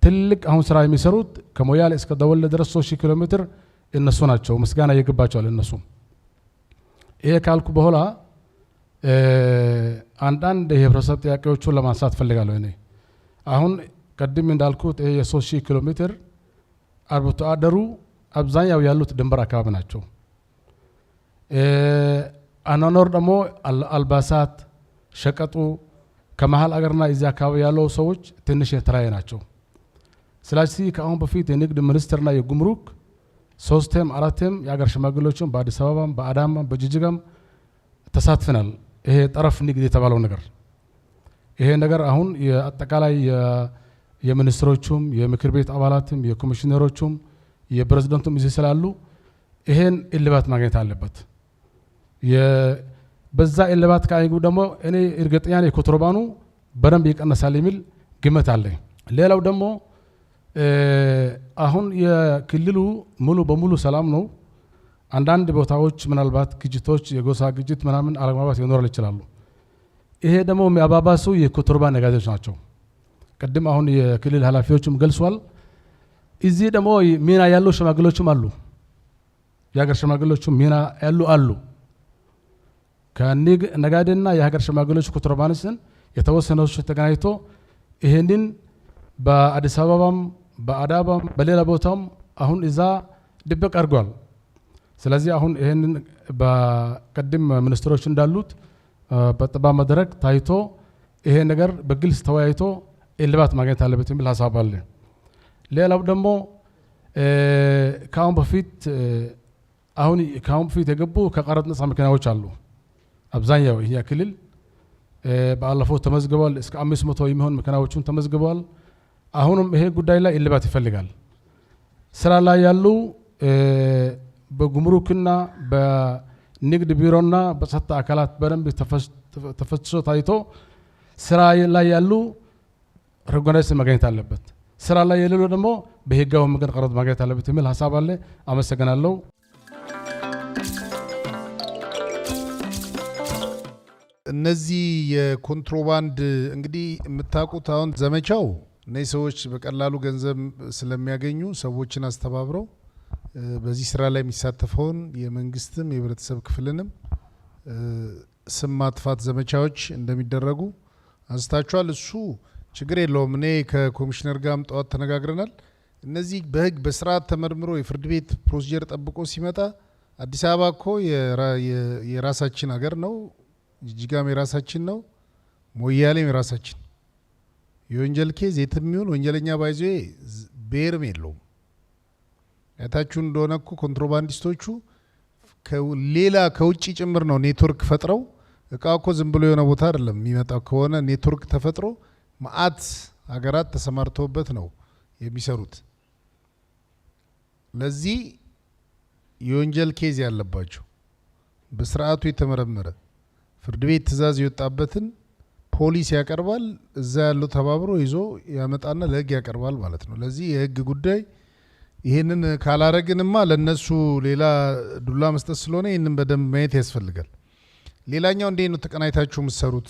ትልቅ አሁን ስራ የሚሰሩት ከሞያሌ እስከ ዳወለ ድረስ 3000 ኪሎ ሜትር እነሱ ናቸው። ምስጋና ይገባቸዋል እነሱ። ይሄ ካልኩ በኋላ አንዳንድ የህብረተሰብ ጥያቄዎችን ለማንሳት ፈልጋለሁ። እኔ አሁን ቅድም እንዳልኩት ይሄ የ3000 ኪሎ ሜትር አርብቶ አደሩ አብዛኛው ያሉት ድንበር አካባቢ ናቸው። አኗኗር ደግሞ አልባሳት ሸቀጡ ከመሀል አገርና እዚህ አካባቢ ያለው ሰዎች ትንሽ የተለያየ ናቸው። ስለዚህ ከአሁን በፊት የንግድ ሚኒስቴርና የጉምሩክ 3ም 4ም የአገር ሽማግሌዎችን በአዲስ አበባም በአዳማም በጅጅጋም ተሳትፈናል። ይሄ ጠረፍ ንግድ የተባለው ነገር ይሄ ነገር አሁን የአጠቃላይ የሚኒስትሮቹም የምክር ቤት አባላትም የኮሚሽነሮቹም የፕሬዝዳንቱም እዚህ ስላሉ ይሄን እልባት ማግኘት አለበት። በዛ እልባት ካይጉ ደግሞ እኔ እርግጠኛ ነኝ ኮንትሮባንዱ በደንብ ይቀነሳል የሚል ግምት አለኝ። ሌላው ደግሞ አሁን የክልሉ ሙሉ በሙሉ ሰላም ነው። አንዳንድ ቦታዎች ምናልባት ግጭቶች የጎሳ ግጭት ምናምን አለመግባባት ይኖራል ይችላሉ። ይሄ ደግሞ የሚያባባሱ የኮንትሮባንድ ነጋዴዎች ናቸው። ቅድም አሁን የክልል ኃላፊዎችም ገልጿል። እዚህ ደግሞ ሚና ያለው ሽማግሌዎችም አሉ። የሀገር ሽማግሌዎችም ሚና ያሉ አሉ። ከነጋዴና የሀገር ሽማግሌዎች ኮንትሮባንድን የተወሰነዎች ተገናኝቶ ይሄንን በአዲስ አበባም በአዳባም በሌላ ቦታም አሁን እዛ ድብቅ አድርጓል። ስለዚህ አሁን ይሄንን በቀደም ሚኒስትሮች እንዳሉት በጥባ መድረክ ታይቶ ይሄ ነገር በግልጽ ተወያይቶ እልባት ማግኘት አለበት የሚል ሀሳብ አለ። ሌላው ደግሞ ከአሁን በፊት የገቡ ከቀረጥ ነፃ መኪናዎች አሉ። አብዛኛው ይሄ ክልል ባለፈው ተመዝግበዋል። እስከ 500 የሚሆን መኪናዎችን ተመዝግበዋል። አሁንም ይሄ ጉዳይ ላይ እልባት ይፈልጋል። ስራ ላይ ያሉ በጉምሩክና በንግድ ቢሮና በጸጥታ አካላት በደንብ ተፈትሾ ታይቶ ስራ ላይ ያሉ ሬኮግናይዝ ማግኘት አለበት። ስራ ላይ የሌሉ ደግሞ በህጋዊ መንገድ ቀረጥ ማግኘት አለበት የሚል ሀሳብ አለ። አመሰግናለሁ። እነዚህ የኮንትሮባንድ እንግዲህ የምታውቁት አሁን ዘመቻው እነዚህ ሰዎች በቀላሉ ገንዘብ ስለሚያገኙ ሰዎችን አስተባብረው በዚህ ስራ ላይ የሚሳተፈውን የመንግስትም የህብረተሰብ ክፍልንም ስም ማጥፋት ዘመቻዎች እንደሚደረጉ አንስታችኋል። እሱ ችግር የለውም። እኔ ከኮሚሽነር ጋርም ጠዋት ተነጋግረናል። እነዚህ በህግ በስርዓት ተመርምሮ የፍርድ ቤት ፕሮሲጀር ጠብቆ ሲመጣ አዲስ አበባ እኮ የራሳችን ሀገር ነው። ጅጅጋም የራሳችን ነው። ሞያሌም የራሳችን የወንጀል ኬዝ የትም ወንጀለኛ ባይዞ ብሔርም የለውም። ያታችሁ እንደሆነ እኮ ኮንትሮባንዲስቶቹ ሌላ ከውጭ ጭምር ነው ኔትወርክ ፈጥረው እቃው እኮ ዝም ብሎ የሆነ ቦታ አይደለም የሚመጣው ከሆነ ኔትወርክ ተፈጥሮ ማአት ሀገራት ተሰማርተውበት ነው የሚሰሩት። ለዚህ የወንጀል ኬዝ ያለባቸው በስርዓቱ የተመረመረ ፍርድ ቤት ትእዛዝ የወጣበትን ፖሊስ ያቀርባል። እዛ ያለው ተባብሮ ይዞ ያመጣና ለህግ ያቀርባል ማለት ነው። ለዚህ የህግ ጉዳይ ይህንን ካላረግንማ ለነሱ ሌላ ዱላ መስጠት ስለሆነ ይህንን በደንብ ማየት ያስፈልጋል። ሌላኛው እንዴት ነው ተቀናይታችሁ የምትሰሩት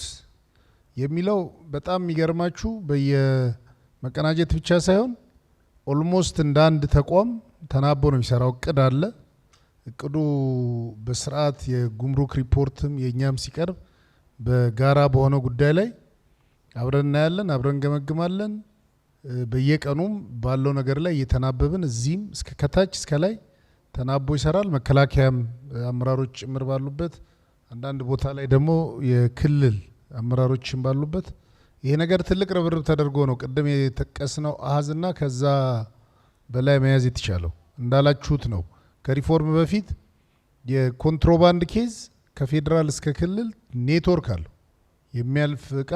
የሚለው በጣም የሚገርማችሁ በየመቀናጀት ብቻ ሳይሆን ኦልሞስት እንደ አንድ ተቋም ተናቦ ነው የሚሰራው። እቅድ አለ። እቅዱ በስርዓት የጉምሩክ ሪፖርትም የእኛም ሲቀርብ በጋራ በሆነ ጉዳይ ላይ አብረን እናያለን፣ አብረን ገመግማለን። በየቀኑም ባለው ነገር ላይ እየተናበብን እዚህም እስከ ከታች እስከ ላይ ተናቦ ይሰራል። መከላከያም አመራሮች ጭምር ባሉበት፣ አንዳንድ ቦታ ላይ ደግሞ የክልል አመራሮችም ባሉበት ይሄ ነገር ትልቅ ርብርብ ተደርጎ ነው ቅድም የጠቀስነው አሃዝና ከዛ በላይ መያዝ የተቻለው። እንዳላችሁት ነው ከሪፎርም በፊት የኮንትሮባንድ ኬዝ ከፌዴራል እስከ ክልል ኔትወርክ አለው። የሚያልፍ እቃ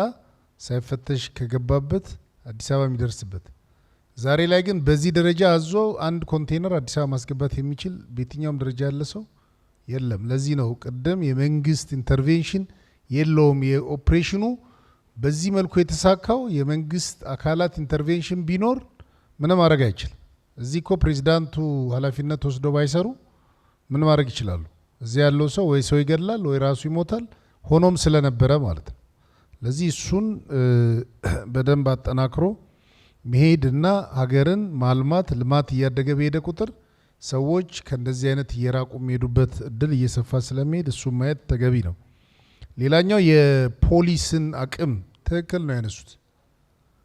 ሳይፈተሽ ከገባበት አዲስ አበባ የሚደርስበት። ዛሬ ላይ ግን በዚህ ደረጃ አዞ አንድ ኮንቴነር አዲስ አበባ ማስገባት የሚችል በየትኛውም ደረጃ ያለ ሰው የለም። ለዚህ ነው ቅድም የመንግስት ኢንተርቬንሽን የለውም። የኦፕሬሽኑ በዚህ መልኩ የተሳካው የመንግስት አካላት ኢንተርቬንሽን ቢኖር ምንም ማድረግ አይችልም። እዚህ እኮ ፕሬዚዳንቱ ኃላፊነት ወስዶ ባይሰሩ ምን ማድረግ ይችላሉ? እዚህ ያለው ሰው ወይ ሰው ይገድላል ወይ ራሱ ይሞታል። ሆኖም ስለነበረ ማለት ነው። ለዚህ እሱን በደንብ አጠናክሮ መሄድና ሀገርን ማልማት ልማት እያደገ በሄደ ቁጥር ሰዎች ከእንደዚህ አይነት እየራቁ የሚሄዱበት እድል እየሰፋ ስለሚሄድ እሱን ማየት ተገቢ ነው። ሌላኛው የፖሊስን አቅም ትክክል ነው ያነሱት።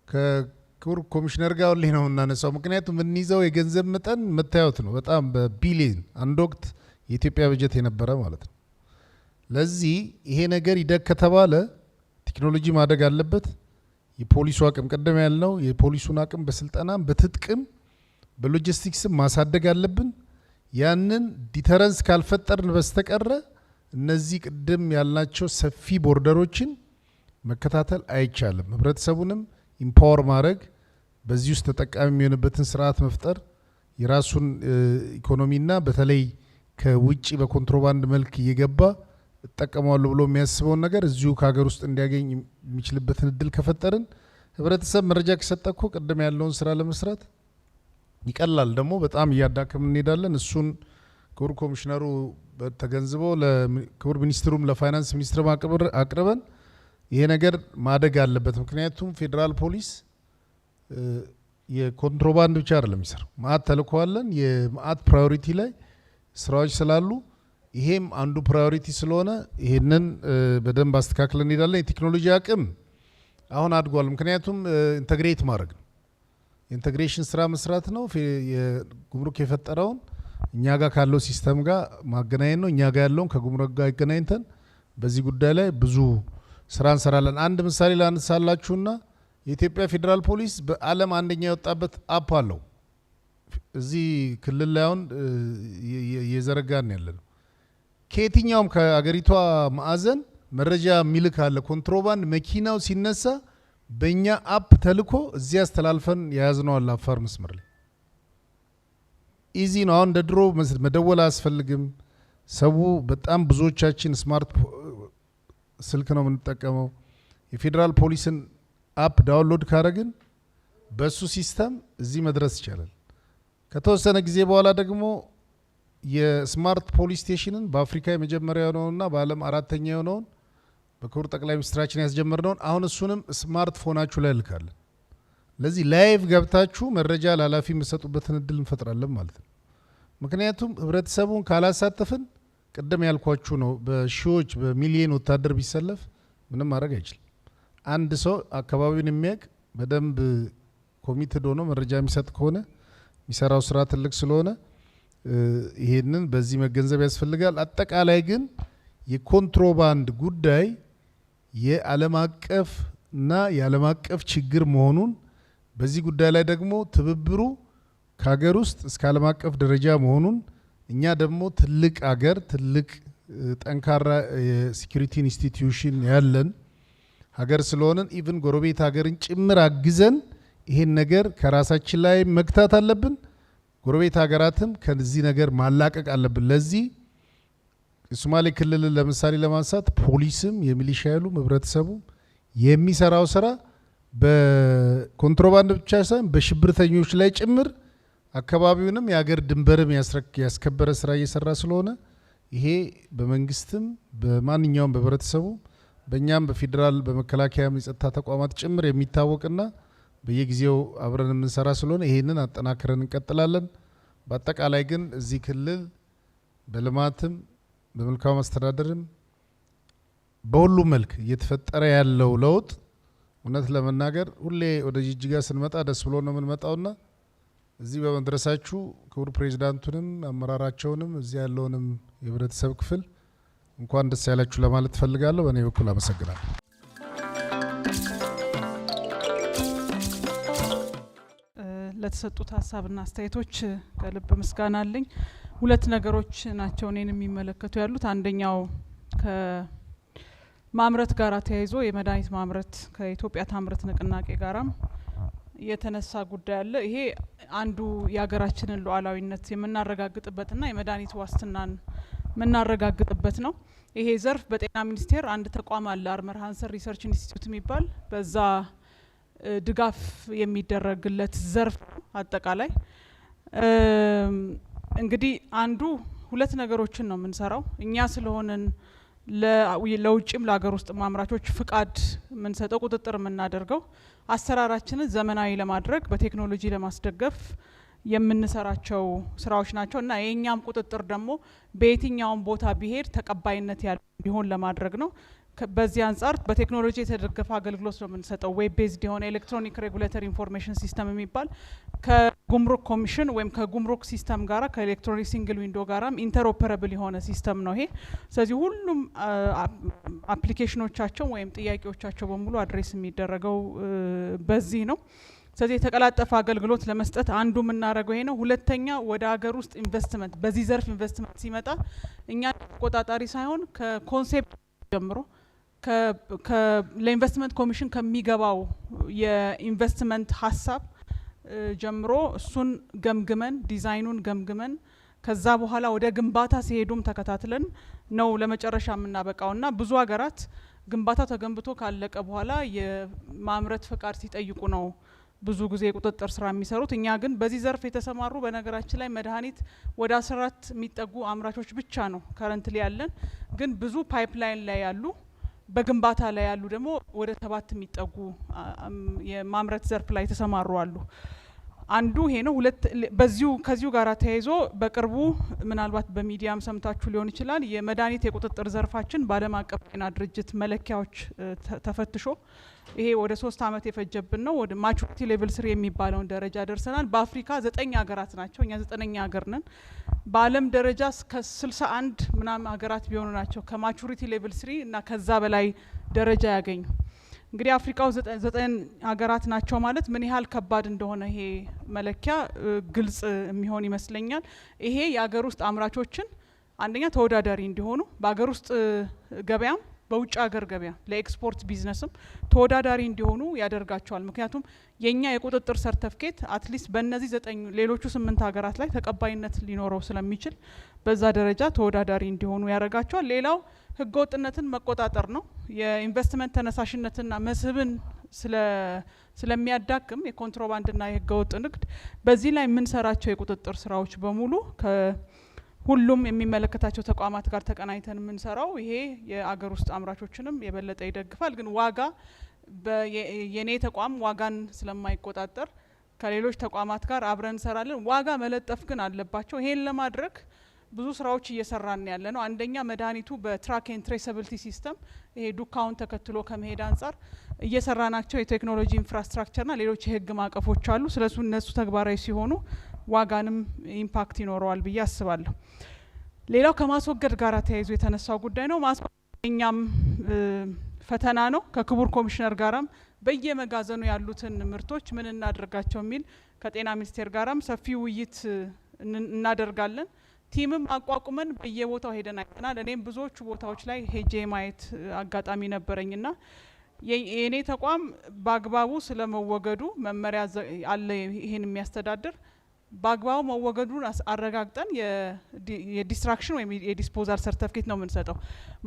ከክቡር ኮሚሽነር ጋር ሁሌ ነው እናነሳው። ምክንያቱም የምንይዘው የገንዘብ መጠን መታየት ነው። በጣም በቢሊየን አንድ ወቅት የኢትዮጵያ በጀት የነበረ ማለት ነው። ለዚህ ይሄ ነገር ይደግ ከተባለ ቴክኖሎጂ ማደግ አለበት። የፖሊሱ አቅም ቀደም ያልነው የፖሊሱን አቅም በስልጠናም በትጥቅም በሎጂስቲክስም ማሳደግ አለብን። ያንን ዲተረንስ ካልፈጠርን በስተቀረ እነዚህ ቅድም ያልናቸው ሰፊ ቦርደሮችን መከታተል አይቻልም። ህብረተሰቡንም ኢምፓወር ማድረግ፣ በዚህ ውስጥ ተጠቃሚ የሚሆንበትን ስርዓት መፍጠር፣ የራሱን ኢኮኖሚና በተለይ ከውጭ በኮንትሮባንድ መልክ እየገባ እጠቀማለሁ ብሎ የሚያስበውን ነገር እዚሁ ከሀገር ውስጥ እንዲያገኝ የሚችልበትን እድል ከፈጠርን ህብረተሰብ መረጃ ከሰጠኮ ቅድም ያለውን ስራ ለመስራት ይቀላል። ደግሞ በጣም እያዳከምን እንሄዳለን። እሱን ክቡር ኮሚሽነሩ ተገንዝበው ለክቡር ሚኒስትሩም ለፋይናንስ ሚኒስትር አቅርበን ይሄ ነገር ማደግ አለበት። ምክንያቱም ፌዴራል ፖሊስ የኮንትሮባንድ ብቻ አይደለም የሚሰራው፣ ማአት ተልኮዋለን። የማአት ፕራዮሪቲ ላይ ስራዎች ስላሉ ይሄም አንዱ ፕራዮሪቲ ስለሆነ ይሄንን በደንብ አስተካክለን እንሄዳለን። የቴክኖሎጂ አቅም አሁን አድጓል። ምክንያቱም ኢንተግሬት ማድረግ ነው፣ የኢንተግሬሽን ስራ መስራት ነው። የጉምሩክ የፈጠረውን እኛ ጋር ካለው ሲስተም ጋር ማገናኘት ነው። እኛ ጋር ያለውን ከጉምሩክ ጋር ይገናኝተን በዚህ ጉዳይ ላይ ብዙ ስራ እንሰራለን። አንድ ምሳሌ ላነሳላችሁና የኢትዮጵያ ፌዴራል ፖሊስ በዓለም አንደኛ የወጣበት አፕ አለው። እዚህ ክልል ላይ አሁን እየዘረጋን ያለ ነው። ከየትኛውም ከአገሪቷ ማዕዘን መረጃ የሚልክ አለ። ኮንትሮባንድ መኪናው ሲነሳ በእኛ አፕ ተልኮ እዚህ አስተላልፈን የያዝነው አለ። አፋር መስመር ላይ ኢዚ ነው። አሁን እንደ ድሮ መደወል አያስፈልግም። ሰው በጣም ብዙዎቻችን ስማርት ስልክ ነው የምንጠቀመው። የፌዴራል ፖሊስን አፕ ዳውንሎድ ካረግን በሱ ሲስተም እዚህ መድረስ ይቻላል። ከተወሰነ ጊዜ በኋላ ደግሞ የስማርት ፖሊስ ስቴሽንን በአፍሪካ የመጀመሪያ የሆነውና በዓለም አራተኛ የሆነውን በክቡር ጠቅላይ ሚኒስትራችን ያስጀመርነውን አሁን እሱንም ስማርት ፎናችሁ ላይ ልካለን። ለዚህ ላይቭ ገብታችሁ መረጃ ላላፊ የምትሰጡበትን እድል እንፈጥራለን ማለት ነው። ምክንያቱም ህብረተሰቡን ካላሳተፍን ቅድም ያልኳችሁ ነው፣ በሺዎች በሚሊዮን ወታደር ቢሰለፍ ምንም ማድረግ አይችልም። አንድ ሰው አካባቢውን የሚያውቅ በደንብ ኮሚትድ ሆኖ መረጃ የሚሰጥ ከሆነ የሚሰራው ስራ ትልቅ ስለሆነ ይሄንን በዚህ መገንዘብ ያስፈልጋል። አጠቃላይ ግን የኮንትሮባንድ ጉዳይ የዓለም አቀፍ እና የዓለም አቀፍ ችግር መሆኑን በዚህ ጉዳይ ላይ ደግሞ ትብብሩ ከሀገር ውስጥ እስከ ዓለም አቀፍ ደረጃ መሆኑን እኛ ደግሞ ትልቅ አገር ትልቅ ጠንካራ የሴኩሪቲ ኢንስቲትዩሽን ያለን ሀገር ስለሆነን ኢቭን ጎረቤት ሀገርን ጭምር አግዘን ይሄን ነገር ከራሳችን ላይ መግታት አለብን። ጎረቤት ሀገራትም ከዚህ ነገር ማላቀቅ አለብን። ለዚህ የሶማሌ ክልልን ለምሳሌ ለማንሳት ፖሊስም የሚሊሻ ኃይሉም ህብረተሰቡም የሚሰራው ስራ በኮንትሮባንድ ብቻ ሳይሆን በሽብርተኞች ላይ ጭምር አካባቢውንም የሀገር ድንበርም ያስከበረ ስራ እየሰራ ስለሆነ ይሄ በመንግስትም በማንኛውም በህብረተሰቡ በእኛም በፌዴራል በመከላከያም የጸጥታ ተቋማት ጭምር የሚታወቅና በየጊዜው አብረን የምንሰራ ስለሆነ ይሄንን አጠናክረን እንቀጥላለን። በአጠቃላይ ግን እዚህ ክልል በልማትም በመልካም አስተዳደርም በሁሉም መልክ እየተፈጠረ ያለው ለውጥ እውነት ለመናገር ሁሌ ወደ ጅጅጋ ስንመጣ ደስ ብሎ ነው የምንመጣውና እዚህ በመድረሳችሁ ክቡር ፕሬዚዳንቱንም አመራራቸውንም እዚህ ያለውንም የህብረተሰብ ክፍል እንኳን ደስ ያላችሁ ለማለት ፈልጋለሁ። በእኔ በኩል አመሰግናለሁ። ለተሰጡት ሀሳብና አስተያየቶች ከልብ ምስጋና አለኝ። ሁለት ነገሮች ናቸው እኔን የሚመለከቱ ያሉት። አንደኛው ከማምረት ጋር ተያይዞ የመድኃኒት ማምረት ከኢትዮጵያ ታምርት ንቅናቄ ጋራም የተነሳ ጉዳይ አለ። ይሄ አንዱ የሀገራችንን ሉዓላዊነት የምናረጋግጥበትና የመድኃኒት ዋስትናን የምናረጋግጥበት ነው። ይሄ ዘርፍ በጤና ሚኒስቴር አንድ ተቋም አለ፣ አርመር ሃንሰን ሪሰርች ኢንስቲትዩት የሚባል በዛ ድጋፍ የሚደረግለት ዘርፍ አጠቃላይ እንግዲህ አንዱ ሁለት ነገሮችን ነው የምንሰራው እኛ ስለሆነን ለውጭም ለሀገር ውስጥ ማምራቾች ፍቃድ የምንሰጠው ቁጥጥር የምናደርገው አሰራራችንን ዘመናዊ ለማድረግ በቴክኖሎጂ ለማስደገፍ የምንሰራቸው ስራዎች ናቸው እና የኛም ቁጥጥር ደግሞ በየትኛውም ቦታ ቢሄድ ተቀባይነት ያለው ቢሆን ለማድረግ ነው። በዚህ አንጻር በቴክኖሎጂ የተደገፈ አገልግሎት ነው የምንሰጠው። ዌብ ቤዝድ የሆነ ኤሌክትሮኒክ ሬጉሌተሪ ኢንፎርሜሽን ሲስተም የሚባል ከጉምሩክ ኮሚሽን ወይም ከጉምሩክ ሲስተም ጋራ ከኤሌክትሮኒክ ሲንግል ዊንዶ ጋራም ኢንተርኦፐረብል የሆነ ሲስተም ነው ይሄ። ስለዚህ ሁሉም አፕሊኬሽኖቻቸው ወይም ጥያቄዎቻቸው በሙሉ አድሬስ የሚደረገው በዚህ ነው። ስለዚህ የተቀላጠፈ አገልግሎት ለመስጠት አንዱ የምናደርገው ይሄ ነው። ሁለተኛ ወደ ሀገር ውስጥ ኢንቨስትመንት በዚህ ዘርፍ ኢንቨስትመንት ሲመጣ እኛ ተቆጣጣሪ ሳይሆን ከኮንሴፕት ጀምሮ ለኢንቨስትመንት ኮሚሽን ከሚገባው የኢንቨስትመንት ሀሳብ ጀምሮ እሱን ገምግመን ዲዛይኑን ገምግመን ከዛ በኋላ ወደ ግንባታ ሲሄዱም ተከታትለን ነው ለመጨረሻ የምናበቃውና ብዙ ሀገራት ግንባታው ተገንብቶ ካለቀ በኋላ የማምረት ፈቃድ ሲጠይቁ ነው ብዙ ጊዜ የቁጥጥር ስራ የሚሰሩት። እኛ ግን በዚህ ዘርፍ የተሰማሩ በነገራችን ላይ መድኃኒት ወደ 14 የሚጠጉ አምራቾች ብቻ ነው ከረንትሊ ያለን። ግን ብዙ ፓይፕላይን ላይ ያሉ በግንባታ ላይ ያሉ ደግሞ ወደ 7 የሚጠጉ የማምረት ዘርፍ ላይ የተሰማሩ አሉ። አንዱ ይሄ ነው። በዚሁ ከዚሁ ጋር ተያይዞ በቅርቡ ምናልባት በሚዲያም ሰምታችሁ ሊሆን ይችላል የመድኃኒት የቁጥጥር ዘርፋችን በዓለም አቀፍ ጤና ድርጅት መለኪያዎች ተፈትሾ ይሄ ወደ 3 አመት የፈጀብን ነው። ወደ ማቹሪቲ ሌቭል 3 የሚባለውን ደረጃ ደርሰናል። በአፍሪካ 9 ሀገራት ናቸው፣ እኛ 9ኛ ሀገር ነን። በዓለም ደረጃ እስከ 61 ምናምን ሀገራት ቢሆኑ ናቸው ከማቹሪቲ ሌቭል 3 እና ከዛ በላይ ደረጃ ያገኙ። እንግዲህ አፍሪካው 9 ሀገራት ናቸው ማለት ምን ያህል ከባድ እንደሆነ ይሄ መለኪያ ግልጽ የሚሆን ይመስለኛል። ይሄ የሀገር ውስጥ አምራቾችን አንደኛ ተወዳዳሪ እንዲሆኑ በሀገር ውስጥ ገበያም በውጭ ሀገር ገበያ ለኤክስፖርት ቢዝነስም ተወዳዳሪ እንዲሆኑ ያደርጋቸዋል። ምክንያቱም የኛ የቁጥጥር ሰርተፍኬት አትሊስት በእነዚህ 9 ሌሎቹ 8 ሀገራት ላይ ተቀባይነት ሊኖረው ስለሚችል በዛ ደረጃ ተወዳዳሪ እንዲሆኑ ያደርጋቸዋል። ሌላው ህገወጥነትን መቆጣጠር ነው። የኢንቨስትመንት ተነሳሽነትና መስህብን ስለሚያዳክም የኮንትሮባንድና የህገወጥ ንግድ በዚህ ላይ የምንሰራቸው የቁጥጥር ስራዎች በሙሉ ሁሉም የሚመለከታቸው ተቋማት ጋር ተቀናይተን የምንሰራው ይሄ የአገር ውስጥ አምራቾችንም የበለጠ ይደግፋል። ግን ዋጋ የኔ ተቋም ዋጋን ስለማይቆጣጠር ከሌሎች ተቋማት ጋር አብረን እንሰራለን። ዋጋ መለጠፍ ግን አለባቸው። ይሄን ለማድረግ ብዙ ስራዎች እየሰራን ያለ ነው። አንደኛ መድኃኒቱ በትራክ ኤንድ ትሬሰብሊቲ ሲስተም ይሄ ዱካውን ተከትሎ ከመሄድ አንጻር እየሰራናቸው የቴክኖሎጂ ኢንፍራስትራክቸርና ሌሎች የህግ ማዕቀፎች አሉ። ስለሱ እነሱ ተግባራዊ ሲሆኑ ዋጋንም ኢምፓክት ይኖረዋል ብዬ አስባለሁ። ሌላው ከማስወገድ ጋር ተያይዞ የተነሳው ጉዳይ ነው። ማስወገኛም ፈተና ነው። ከክቡር ኮሚሽነር ጋራም በየመጋዘኑ ያሉትን ምርቶች ምን እናደርጋቸው የሚል ከጤና ሚኒስቴር ጋራም ሰፊ ውይይት እናደርጋለን። ቲምም አቋቁመን በየቦታው ሄደን አይተናል። እኔም ብዙዎቹ ቦታዎች ላይ ሄጄ ማየት አጋጣሚ ነበረኝና የኔ ተቋም በአግባቡ ስለመወገዱ መመሪያ አለ ይሄን የሚያስተዳድር በአግባቡ መወገዱን አረጋግጠን የዲስትራክሽን ወይም የዲስፖዛል ሰርተፊኬት ነው የምንሰጠው።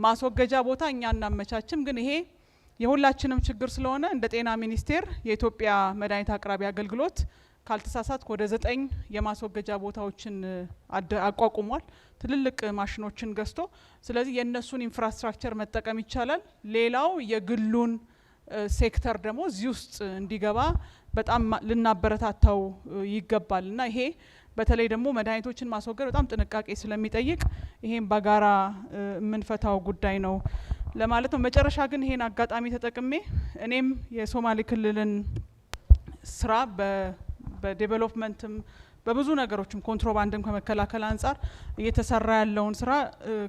ማስወገጃ ቦታ እኛ እናመቻችም። ግን ይሄ የሁላችንም ችግር ስለሆነ እንደ ጤና ሚኒስቴር የኢትዮጵያ መድኃኒት አቅራቢ አገልግሎት ካልተሳሳት ወደ 9 የማስወገጃ ቦታዎችን አቋቁሟል ትልልቅ ማሽኖችን ገዝቶ። ስለዚህ የነሱን ኢንፍራስትራክቸር መጠቀም ይቻላል። ሌላው የግሉን ሴክተር ደግሞ እዚህ ውስጥ እንዲገባ በጣም ልናበረታታው ይገባል እና ይሄ በተለይ ደግሞ መድኃኒቶችን ማስወገድ በጣም ጥንቃቄ ስለሚጠይቅ ይሄን በጋራ የምንፈታው ጉዳይ ነው ለማለት ነው። መጨረሻ ግን ይሄን አጋጣሚ ተጠቅሜ እኔም የሶማሌ ክልልን ስራ በዴቨሎፕመንትም በብዙ ነገሮችም ኮንትሮባንድም ከመከላከል አንጻር እየተሰራ ያለውን ስራ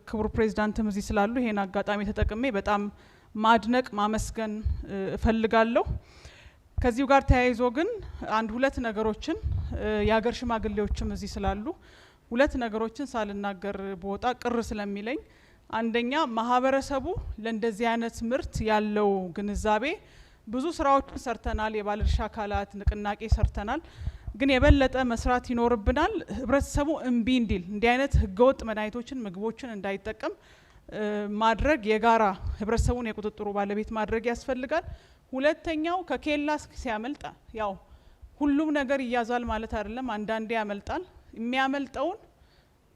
ክቡር ፕሬዚዳንትም እዚህ ስላሉ ይሄን አጋጣሚ ተጠቅሜ በጣም ማድነቅ ማመስገን እፈልጋለሁ። ከዚሁ ጋር ተያይዞ ግን ሁለት ነገሮችን የሀገር ሽማግሌዎችም እዚህ ስላሉ ሁለት ነገሮችን ሳልናገር በወጣ ቅር ስለሚለኝ፣ አንደኛ ማህበረሰቡ ለእንደዚህ አይነት ምርት ያለው ግንዛቤ ብዙ ስራዎችን ሰርተናል፣ የባለድርሻ አካላት ንቅናቄ ሰርተናል። ግን የበለጠ መስራት ይኖርብናል። ህብረተሰቡ እምቢ እንዲል እንዲህ አይነት ህገወጥ መድኃኒቶችን ምግቦችን እንዳይጠቀም ማድረግ የጋራ ህብረተሰቡን የቁጥጥሩ ባለቤት ማድረግ ያስፈልጋል። ሁለተኛው ከኬላ ሲያመልጣ ያው ሁሉም ነገር ይያዛል ማለት አይደለም፣ አንዳንዴ ያመልጣል። የሚያመልጠውን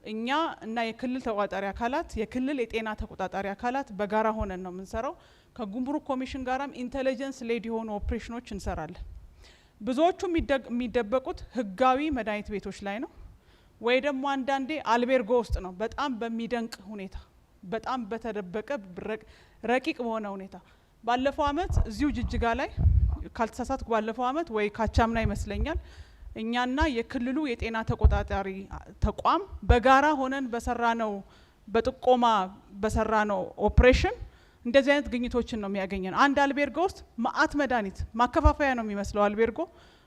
እኛ እና የክልል ተቆጣጣሪ አካላት የክልል የጤና ተቆጣጣሪ አካላት በጋራ ሆነን ነው የምንሰራው። ከጉምሩክ ኮሚሽን ጋራም ኢንተለጀንስ ሌድ የሆኑ ኦፕሬሽኖች እንሰራለን። ብዙዎቹ የሚደበቁት ህጋዊ መድኃኒት ቤቶች ላይ ነው ወይ ደግሞ አንዳንዴ አልቤርጎ ውስጥ ነው። በጣም በሚደንቅ ሁኔታ በጣም በተደበቀ ረቂቅ በሆነ ሁኔታ ባለፈው አመት እዚሁ ጅጅጋ ላይ ካልተሳሳትኩ ባለፈው አመት ወይ ካቻምና ይመስለኛል እኛና የክልሉ የጤና ተቆጣጣሪ ተቋም በጋራ ሆነን በሰራነው በጥቆማ በሰራነው ኦፕሬሽን እንደዚህ አይነት ግኝቶችን ነው የሚያገኘን። አንድ አልቤርጎ ውስጥ ማአት መድኃኒት ማከፋፈያ ነው የሚመስለው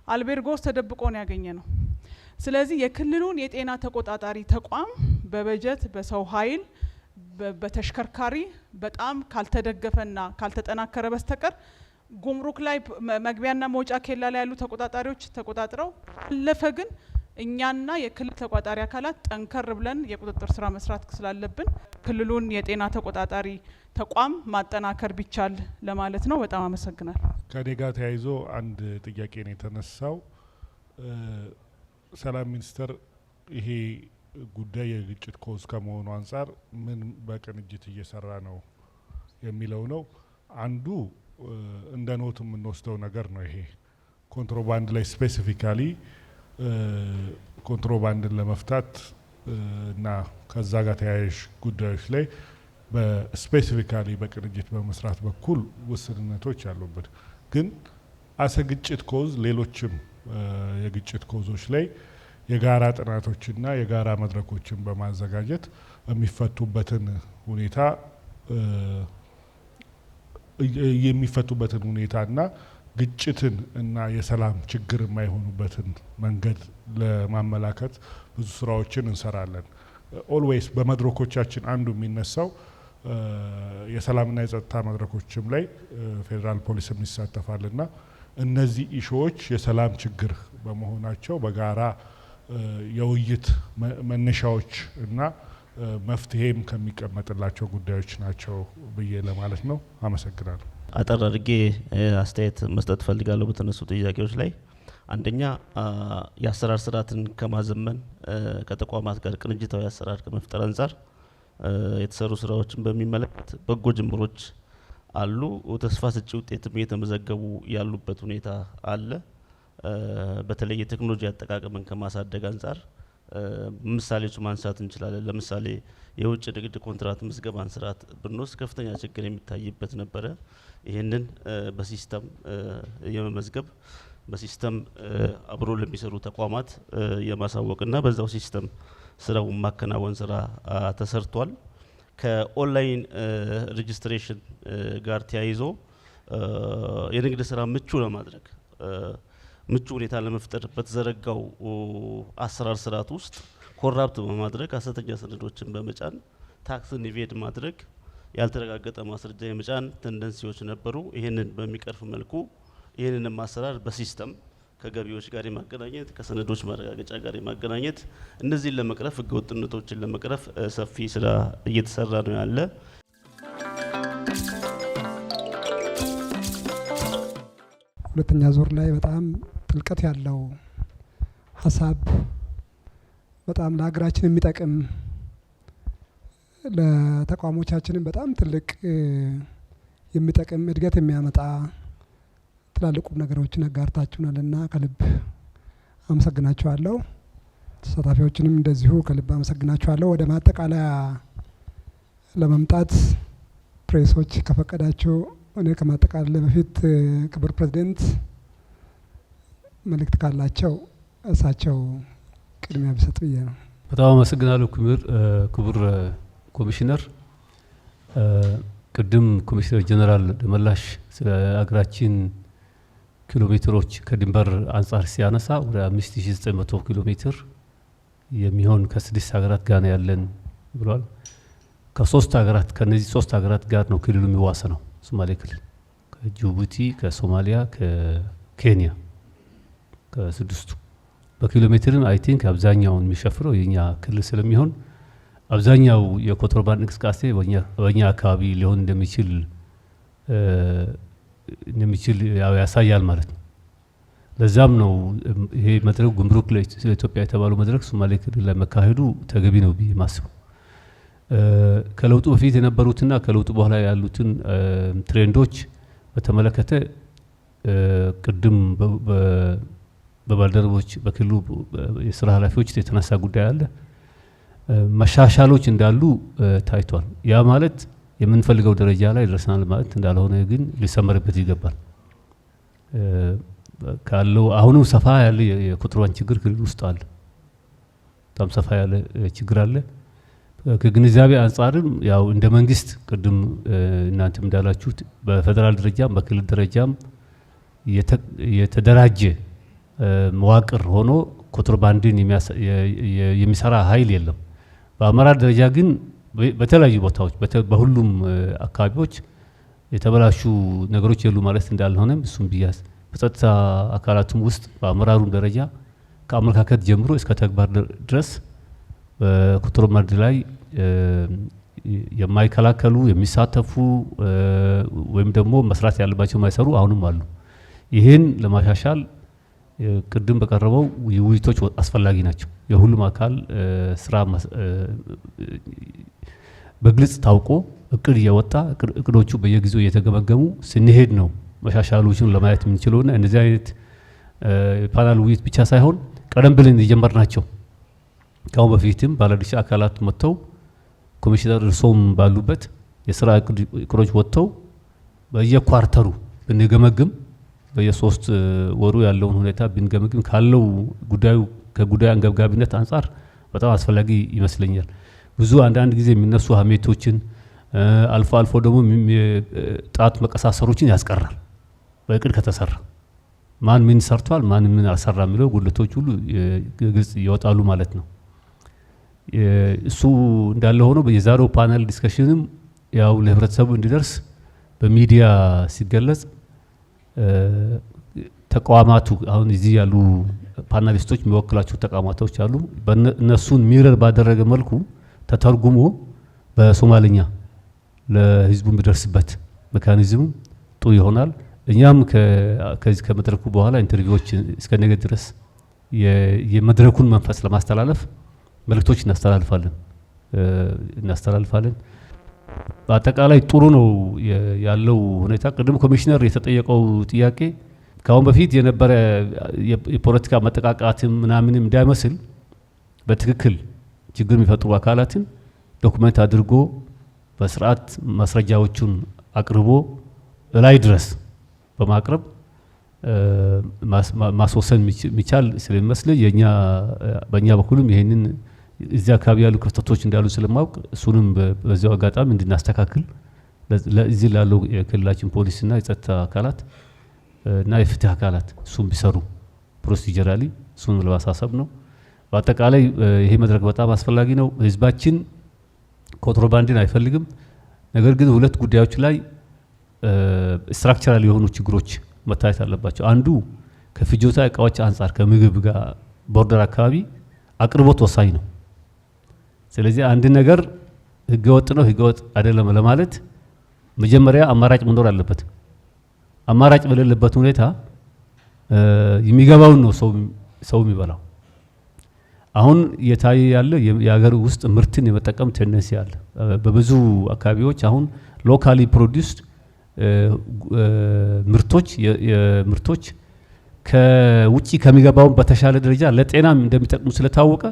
አልቤርጎ ውስጥ ተደብቆ ነው ያገኘነው። ስለዚህ የክልሉን የጤና ተቆጣጣሪ ተቋም በበጀት በሰው ኃይል በተሽከርካሪ በጣም ካልተደገፈና ካልተጠናከረ በስተቀር ጉምሩክ ላይ መግቢያና መውጫ ኬላ ላይ ያሉ ተቆጣጣሪዎች ተቆጣጥረው አለፈ። ግን እኛና የክልል ተቆጣጣሪ አካላት ጠንከር ብለን የቁጥጥር ስራ መስራት ስላለብን ክልሉን የጤና ተቆጣጣሪ ተቋም ማጠናከር ቢቻል ለማለት ነው። በጣም አመሰግናለሁ። ከኔ ጋር ተያይዞ አንድ ጥያቄ ነው የተነሳው። ሰላም ሚኒስቴር ይሄ ጉዳይ የግጭት ኮዝ ከመሆኑ አንጻር ምን በቅንጅት እየሰራ ነው የሚለው ነው። አንዱ እንደ ኖት የምንወስደው ነገር ነው። ይሄ ኮንትሮባንድ ላይ ስፔሲፊካሊ ኮንትሮባንድን ለመፍታት እና ከዛ ጋር ተያያዥ ጉዳዮች ላይ በስፔሲፊካሊ በቅንጅት በመስራት በኩል ውስንነቶች አሉበት። ግን አሰ ግጭት ኮዝ ሌሎችም የግጭት ኮዞች ላይ የጋራ ጥናቶችና የጋራ መድረኮችን በማዘጋጀት የሚፈቱበትን ሁኔታና ግጭትን እና የሰላም ችግር የማይሆኑበትን መንገድ ለማመላከት ብዙ ስራዎችን እንሰራለን። ኦልዌይስ በመድረኮቻችን አንዱ የሚነሳው የሰላምና የጸጥታ መድረኮችም ላይ ፌዴራል ፖሊስም ይሳተፋልና እነዚህ ኢሹዎች የሰላም ችግር በመሆናቸው በጋራ የውይይት መነሻዎች እና መፍትሄም ከሚቀመጥላቸው ጉዳዮች ናቸው ብዬ ለማለት ነው። አመሰግናለሁ። አጠር አድርጌ አስተያየት መስጠት ፈልጋለሁ በተነሱ ጥያቄዎች ላይ። አንደኛ የአሰራር ስርዓትን ከማዘመን ከተቋማት ጋር ቅንጅታዊ አሰራር ከመፍጠር አንጻር የተሰሩ ስራዎችን በሚመለከት በጎ ጅምሮች አሉ። ተስፋ ሰጪ ውጤትም እየተመዘገቡ ያሉበት ሁኔታ አለ። በተለይ የቴክኖሎጂ አጠቃቀምን ከማሳደግ አንጻር ምሳሌዎች ማንሳት እንችላለን። ለምሳሌ የውጭ ንግድ ኮንትራት ምዝገባን ስርዓት ብንወስድ ከፍተኛ ችግር የሚታይበት ነበረ። ይህንን በሲስተም የመመዝገብ በሲስተም አብሮ ለሚሰሩ ተቋማት የማሳወቅና በዛው ሲስተም ስራውን ማከናወን ስራ ተሰርቷል። ከኦንላይን ሬጅስትሬሽን ጋር ተያይዞ የንግድ ስራ ምቹ ለማድረግ ምቹ ሁኔታ ለመፍጠር በተዘረጋው አሰራር ስርዓት ውስጥ ኮራፕት በማድረግ ሐሰተኛ ሰነዶችን በመጫን ታክስን ኢቬድ ማድረግ ያልተረጋገጠ ማስረጃ የመጫን ቴንደንሲዎች ነበሩ። ይህንን በሚቀርፍ መልኩ ይህንን አሰራር በሲስተም ከገቢዎች ጋር የማገናኘት ከሰነዶች ማረጋገጫ ጋር የማገናኘት እነዚህን ለመቅረፍ ህገወጥነቶችን ለመቅረፍ ሰፊ ስራ እየተሰራ ነው ያለ። ሁለተኛ ዙር ላይ በጣም ጥልቀት ያለው ሀሳብ በጣም ለሀገራችን የሚጠቅም ለተቋሞቻችንም በጣም ትልቅ የሚጠቅም እድገት የሚያመጣ ትላልቅ ቁም ነገሮችን አጋርታችሁናልና ከልብ አመሰግናችኋለሁ። ተሳታፊዎችንም እንደዚሁ ከልብ አመሰግናችኋለሁ። ወደ ማጠቃለያ ለመምጣት ፕሬሶች ከፈቀዳችሁ እኔ ከማጠቃለል በፊት ክቡር ፕሬዚደንት መልእክት ካላቸው እሳቸው ቅድሚያ ቢሰጥ ብዬ ነው። በጣም አመሰግናለሁ ክቡር ኮሚሽነር። ቅድም ኮሚሽነር ጀነራል ደመላሽ ስለ አገራችን ኪሎ ሜትሮች ከድንበር አንጻር ሲያነሳ ወደ 5900 ኪሎ ሜትር የሚሆን ከ6 ሀገራት ጋር ነው ያለን ብሏል። ከሶስት ሀገራት ከነዚህ 3 ሀገራት ጋር ነው ክልሉ የሚዋሰነው። ሶማሌ ክልል ከጅቡቲ፣ ከሶማሊያ፣ ከኬንያ ከስድስቱ በኪሎ ሜትርም አይ ቲንክ አብዛኛውን የሚሸፍነው የኛ ክልል ስለሚሆን አብዛኛው የኮንትሮባንድ እንቅስቃሴ በእኛ አካባቢ ሊሆን እንደሚችል ያሳያል ማለት ነው። ለዛም ነው ይሄ መድረክ ጉምሩክ ለኢትዮጵያ የተባለው መድረክ ሶማሌ ክልል ላይ መካሄዱ ተገቢ ነው ብዬ ማስበው። ከለውጡ በፊት የነበሩትና ከለውጡ በኋላ ያሉትን ትሬንዶች በተመለከተ ቅድም በባልደረቦች በክልሉ የስራ ኃላፊዎች የተነሳ ጉዳይ አለ። መሻሻሎች እንዳሉ ታይቷል። ያ ማለት የምንፈልገው ደረጃ ላይ ደርሰናል ማለት እንዳልሆነ ግን ሊሰመርበት ይገባል። ካለው አሁንም ሰፋ ያለ የኮንትሮባንድ ችግር ክልል ውስጥ አለ። በጣም ሰፋ ያለ ችግር አለ። ከግንዛቤ አንጻርም ያው እንደ መንግስት ቅድም እናንተም እንዳላችሁት በፌደራል ደረጃም በክልል ደረጃም የተደራጀ መዋቅር ሆኖ ኮንትሮባንድን የሚሰራ ኃይል የለም። በአመራር ደረጃ ግን በተለያዩ ቦታዎች በሁሉም አካባቢዎች የተበላሹ ነገሮች የሉ ማለት እንዳልሆነም እሱም ቢያዝ በጸጥታ አካላቱም ውስጥ በአመራሩም ደረጃ ከአመለካከት ጀምሮ እስከ ተግባር ድረስ በኮንትሮባንድ ላይ የማይከላከሉ የሚሳተፉ ወይም ደግሞ መስራት ያለባቸው የማይሰሩ አሁንም አሉ። ይህን ለማሻሻል ቅድም በቀረበው ውይይቶች አስፈላጊ ናቸው። የሁሉም አካል ስራ በግልጽ ታውቆ እቅድ እየወጣ እቅዶቹ በየጊዜው እየተገመገሙ ስንሄድ ነው መሻሻሎችን ለማየት የምንችለውና እንደዚህ አይነት ፓናል ውይይት ብቻ ሳይሆን ቀደም ብለን የጀመርናቸው ከአሁን በፊትም ባለድርሻ አካላት መጥተው ኮሚሽነር እርሶም ባሉበት የስራ እቅዶች ወጥተው በየኳርተሩ ብንገመግም በየሶስት ወሩ ያለውን ሁኔታ ብንገመግም ካለው ከጉዳዩ አንገብጋቢነት አንጻር በጣም አስፈላጊ ይመስለኛል። ብዙ አንዳንድ ጊዜ የሚነሱ ሀሜቶችን አልፎ አልፎ ደግሞ ጣት መቀሳሰሮችን ያስቀራል። በእቅድ ከተሰራ ማን ምን ሰርቷል ማን ምን አልሰራ የሚለው ጉድለቶች ሁሉ ግልጽ ይወጣሉ ማለት ነው። እሱ እንዳለ ሆኖ የዛሬው ፓነል ዲስከሽንም ያው ለህብረተሰቡ እንዲደርስ በሚዲያ ሲገለጽ ተቋማቱ አሁን እዚህ ያሉ ፓናሊስቶች የሚወክላቸው ተቋማቶች አሉ። እነሱን ሚረር ባደረገ መልኩ ተተርጉሞ በሶማሊኛ ለህዝቡ የሚደርስበት ሜካኒዝም ጥሩ ይሆናል። እኛም ከዚህ ከመድረኩ በኋላ ኢንተርቪዎች እስከ ነገ ድረስ የመድረኩን መንፈስ ለማስተላለፍ መልእክቶች እናስተላልፋለን። በአጠቃላይ ጥሩ ነው ያለው ሁኔታ። ቅድም ኮሚሽነር የተጠየቀው ጥያቄ ከአሁን በፊት የነበረ የፖለቲካ መጠቃቃትም ምናምንም እንዳይመስል በትክክል ችግር የሚፈጥሩ አካላትን ዶክመንት አድርጎ በስርዓት ማስረጃዎቹን አቅርቦ ላይ ድረስ በማቅረብ ማስወሰን የሚቻል ስለሚመስል በእኛ በኩልም ይሄንን እዚህ አካባቢ ያሉ ክፍተቶች እንዳሉ ስለማውቅ እሱንም በዚያው አጋጣሚ እንድናስተካክል እዚህ ላለው የክልላችን ፖሊስና የጸጥታ አካላት እና የፍትህ አካላት እሱም ቢሰሩ ፕሮሲጀራሊ እሱንም ለማሳሰብ ነው። በአጠቃላይ ይሄ መድረክ በጣም አስፈላጊ ነው። ህዝባችን ኮንትሮባንድን አይፈልግም። ነገር ግን ሁለት ጉዳዮች ላይ ስትራክቸራል የሆኑ ችግሮች መታየት አለባቸው። አንዱ ከፍጆታ እቃዎች አንጻር ከምግብ ጋር ቦርደር አካባቢ አቅርቦት ወሳኝ ነው። ስለዚህ አንድ ነገር ህገወጥ ነው ህገወጥ አይደለም ለማለት መጀመሪያ አማራጭ መኖር አለበት። አማራጭ በሌለበት ሁኔታ የሚገባውን ነው ሰው የሚበላው። አሁን የታየ ያለ የሀገር ውስጥ ምርትን የመጠቀም ቴንደንሲ አለ። በብዙ አካባቢዎች አሁን ሎካሊ ፕሮዲውስድ ምርቶች ከውጪ ከሚገባው በተሻለ ደረጃ ለጤናም እንደሚጠቅሙ ስለታወቀ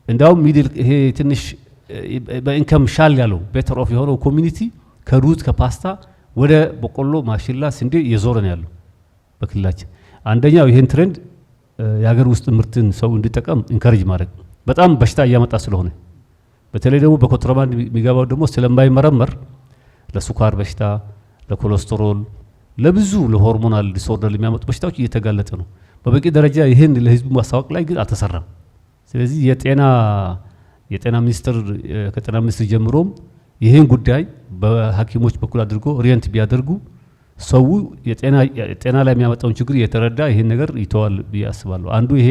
እንዳውም ሚድል ይሄ ትንሽ በኢንከም ሻል ያለው ቤተር ኦፍ የሆነው ኮሚኒቲ ከሩዝ ከፓስታ ወደ በቆሎ፣ ማሽላ፣ ስንዴ እየዞረ ነው ያለው በክልላችን። አንደኛው ይሄን ትሬንድ የሀገር ውስጥ ምርትን ሰው እንዲጠቀም ኢንካሬጅ ማድረግ በጣም በሽታ እያመጣ ስለሆነ በተለይ ደግሞ በኮንትሮባንድ የሚገባው ደግሞ ስለማይመረመር ለስኳር በሽታ፣ ለኮሌስትሮል፣ ለብዙ ለሆርሞናል ዲስኦርደር የሚያመጡ በሽታዎች እየተጋለጠ ነው። በበቂ ደረጃ ይሄን ለህዝቡ ማስታወቅ ላይ ግን አልተሰራም። ስለዚህ የጤና ሚኒስቴር ከጤና ሚኒስቴር ጀምሮም ይሄን ጉዳይ በሐኪሞች በኩል አድርጎ ኦሪየንት ቢያደርጉ ሰው የጤና ላይ የሚያመጣውን ችግር እየተረዳ ይሄን ነገር ይተዋል ብዬ አስባለሁ። አንዱ ይሄ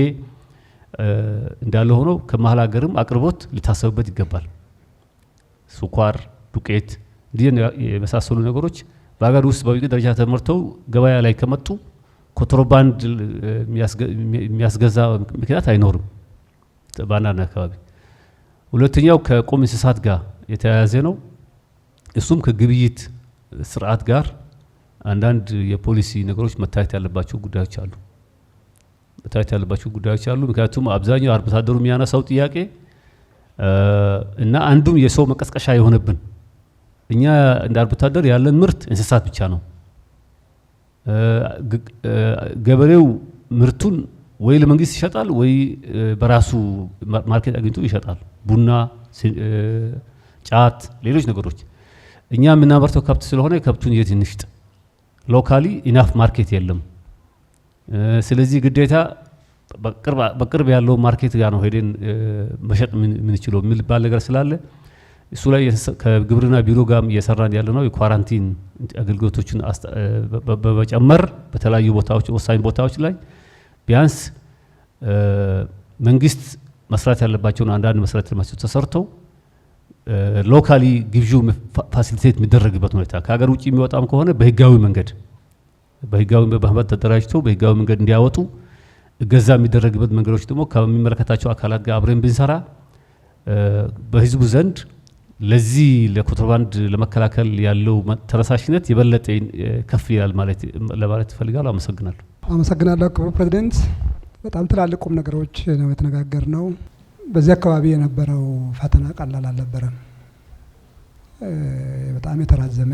እንዳለ ሆኖ ከመሀል ሀገርም አቅርቦት ሊታሰብበት ይገባል። ስኳር፣ ዱቄት እንዲህ የመሳሰሉ ነገሮች በሀገር ውስጥ በበቂ ደረጃ ተመርተው ገበያ ላይ ከመጡ ኮንትሮባንድ የሚያስገዛ ምክንያት አይኖርም በአንዳንድ አካባቢ። ሁለተኛው ከቁም እንስሳት ጋር የተያያዘ ነው። እሱም ከግብይት ስርዓት ጋር አንዳንድ የፖሊሲ ነገሮች መታየት ያለባቸው ጉዳዮች አሉ። ምክንያቱም አብዛኛው አርብቶ አደሩ የሚያነሳው ጥያቄ እና አንዱም የሰው መቀስቀሻ የሆነብን እኛ እንደ አርብቶ አደር ያለን ምርት እንስሳት ብቻ ነው። ገበሬው ምርቱን ወይ ለመንግስት ይሸጣል ወይ በራሱ ማርኬት አግኝቶ ይሸጣል። ቡና፣ ጫት፣ ሌሎች ነገሮች። እኛ የምናመርተው ከብት ስለሆነ ከብቱን የት እንሽጥ? ሎካሊ ኢናፍ ማርኬት የለም። ስለዚህ ግዴታ በቅርብ ያለው ማርኬት ጋር ነው ሄደን መሸጥ የምንችለው የሚባል ነገር ስላለ እሱ ላይ ከግብርና ቢሮ ጋር እየሰራን ያለ ነው። የኳራንቲን አገልግሎቶችን በመጨመር በተለያዩ ቦታዎች ወሳኝ ቦታዎች ላይ ቢያንስ መንግስት መስራት ያለባቸውን አንዳንድ መሰረተ ልማቶች ተሰርተው ሎካሊ ግብዣው ፋሲሊቴት የሚደረግበት ሁኔታ ከሀገር ውጭ የሚወጣም ከሆነ በህጋዊ መንገድ በማህበር ተደራጅተው በህጋዊ መንገድ እንዲያወጡ እገዛ የሚደረግበት መንገዶች ደግሞ ከሚመለከታቸው አካላት ጋር አብረን ብንሰራ በህዝቡ ዘንድ ለዚህ ለኮንትሮባንድ ለመከላከል ያለው ተነሳሽነት የበለጠ ከፍ ይላል ለማለት እፈልጋለሁ። አመሰግናለሁ ክቡር ፕሬዚደንት። በጣም ትላልቅ ቁም ነገሮች ነው የተነጋገርነው። በዚህ አካባቢ የነበረው ፈተና ቀላል አልነበረም። በጣም የተራዘመ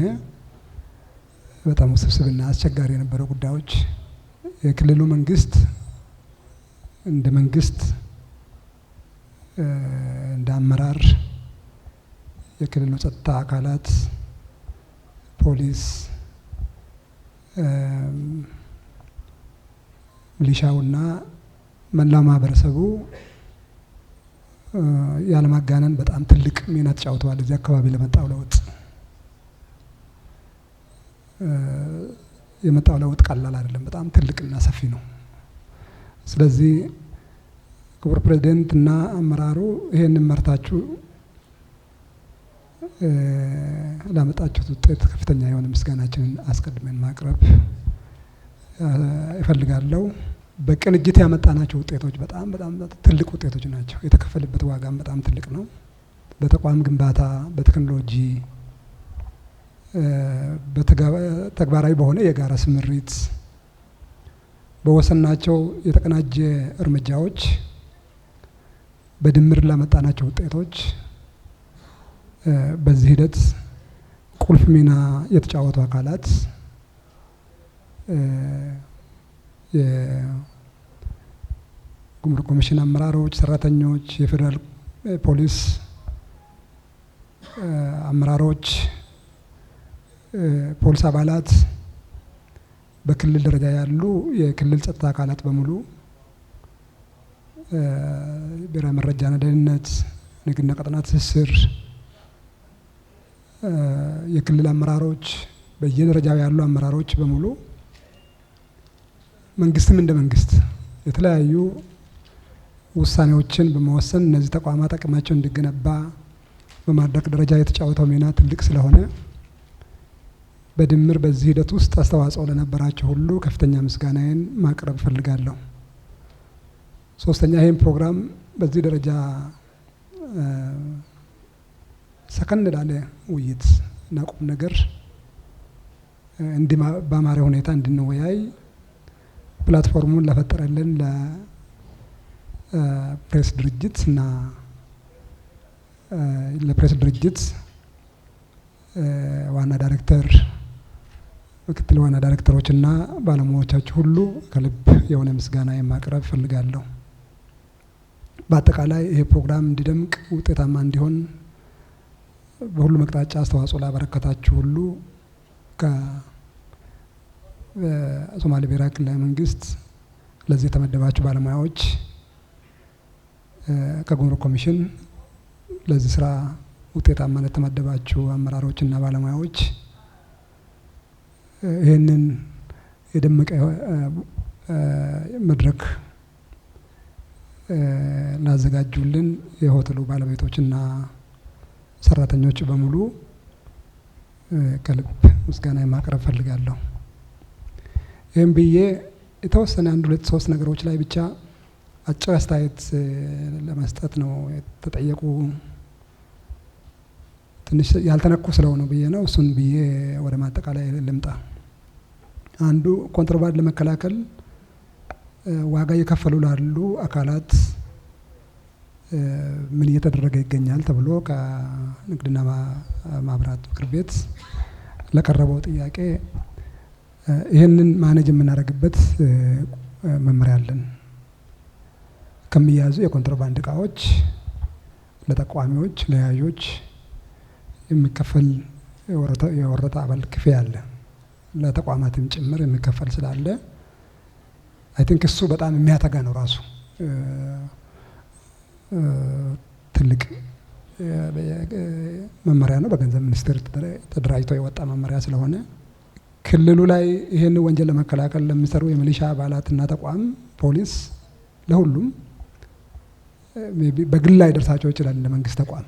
በጣም ውስብስብና አስቸጋሪ የነበረው ጉዳዮች የክልሉ መንግስት እንደ መንግስት እንደ አመራር የክልሉ ጸጥታ አካላት ፖሊስ፣ ሚሊሻውና መላው ማህበረሰቡ ያለማጋነን በጣም ትልቅ ሚና ተጫውተዋል። እዚህ አካባቢ ለመጣው ለውጥ የመጣው ለውጥ ቀላል አይደለም፣ በጣም ትልቅና ሰፊ ነው። ስለዚህ ክቡር ፕሬዚደንት እና አመራሩ ይሄንን መርታችሁ ላመጣችሁት ውጤት ከፍተኛ የሆነ ምስጋናችንን አስቀድመን ማቅረብ እፈልጋለሁ። በቅንጅት ያመጣናቸው ውጤቶች በጣም ትልቅ ውጤቶች ናቸው። የተከፈለበት ዋጋም በጣም ትልቅ ነው። በተቋም ግንባታ፣ በቴክኖሎጂ፣ ተግባራዊ በሆነ የጋራ ስምሪት፣ በወሰናቸው የተቀናጀ እርምጃዎች፣ በድምር ላመጣናቸው ውጤቶች በዚህ ሂደት ቁልፍ ሚና የተጫወቱ አካላት የጉምሩክ ኮሚሽን አመራሮች፣ ሰራተኞች፣ የፌዴራል ፖሊስ አመራሮች፣ ፖሊስ አባላት፣ በክልል ደረጃ ያሉ የክልል ጸጥታ አካላት በሙሉ፣ ብሔራዊ መረጃና ደህንነት፣ ንግድና ቀጠና ትስስር፣ የክልል አመራሮች፣ በየደረጃው ያሉ አመራሮች በሙሉ መንግስትም እንደ መንግስት የተለያዩ ውሳኔዎችን በመወሰን እነዚህ ተቋማት አቅማቸው እንዲገነባ በማድረግ ደረጃ የተጫወተው ሚና ትልቅ ስለሆነ በድምር በዚህ ሂደት ውስጥ አስተዋጽኦ ለነበራቸው ሁሉ ከፍተኛ ምስጋናዬን ማቅረብ እፈልጋለሁ። ሶስተኛ ይህን ፕሮግራም በዚህ ደረጃ ሰከን ላለ ውይይት እና ቁም ነገር በአማረ ሁኔታ እንድንወያይ ፕላትፎርሙን ለፈጠረልን ለፕሬስ ድርጅት እና ለፕሬስ ድርጅት ዋና ዳይሬክተር፣ ምክትል ዋና ዳይሬክተሮችና ባለሙያዎቻችሁ ሁሉ ከልብ የሆነ ምስጋና የማቅረብ እፈልጋለሁ። በአጠቃላይ ይሄ ፕሮግራም እንዲደምቅ ውጤታማ እንዲሆን በሁሉም አቅጣጫ አስተዋጽኦ ላበረከታችሁ ሁሉ ከሶማሌ ብሔራዊ ክልላዊ መንግስት ለዚህ የተመደባችሁ ባለሙያዎች፣ ከጉምሩክ ኮሚሽን ለዚህ ስራ ውጤታማነት የተመደባችሁ አመራሮችና ባለሙያዎች ይህንን የደመቀ መድረክ ላዘጋጁልን የሆቴሉ ባለቤቶችና ሰራተኞች በሙሉ ከልብ ምስጋና የማቅረብ ፈልጋለሁ። ይህም ብዬ የተወሰነ 1-2-3 ነገሮች ላይ ብቻ አጭር አስተያየት ለመስጠት ነው የተጠየቁ። ትንሽ ያልተነኩ ስለሆነ ብዬ ነው። እሱን ብዬ ወደ ማጠቃላይ ልምጣ። አንዱ ኮንትሮባንድ ለመከላከል ዋጋ እየከፈሉ ላሉ አካላት ምን እየተደረገ ይገኛል ተብሎ ከንግድና ማህበራት ምክር ቤት ለቀረበው ጥያቄ ይህንን ማኔጅ የምናደርግበት መመሪያ አለን። ከሚያዙ የኮንትሮባንድ እቃዎች ለተቋሚዎች፣ ለያዦች የሚከፈል የወረታ አበል ክፍያ አለ። ለተቋማትም ጭምር የሚከፈል ስላለ አይ ቲንክ እሱ በጣም የሚያተጋ ነው። ራሱ ትልቅ መመሪያ ነው። በገንዘብ ሚኒስቴር ተደራጅቶ የወጣ መመሪያ ስለሆነ ክልሉ ላይ ይህን ወንጀል ለመከላከል ለሚሰሩ የሚሊሻ አባላትና ተቋም፣ ፖሊስ፣ ለሁሉም በግል ላይ ደርሳቸው ይችላል እንደ መንግስት ተቋም።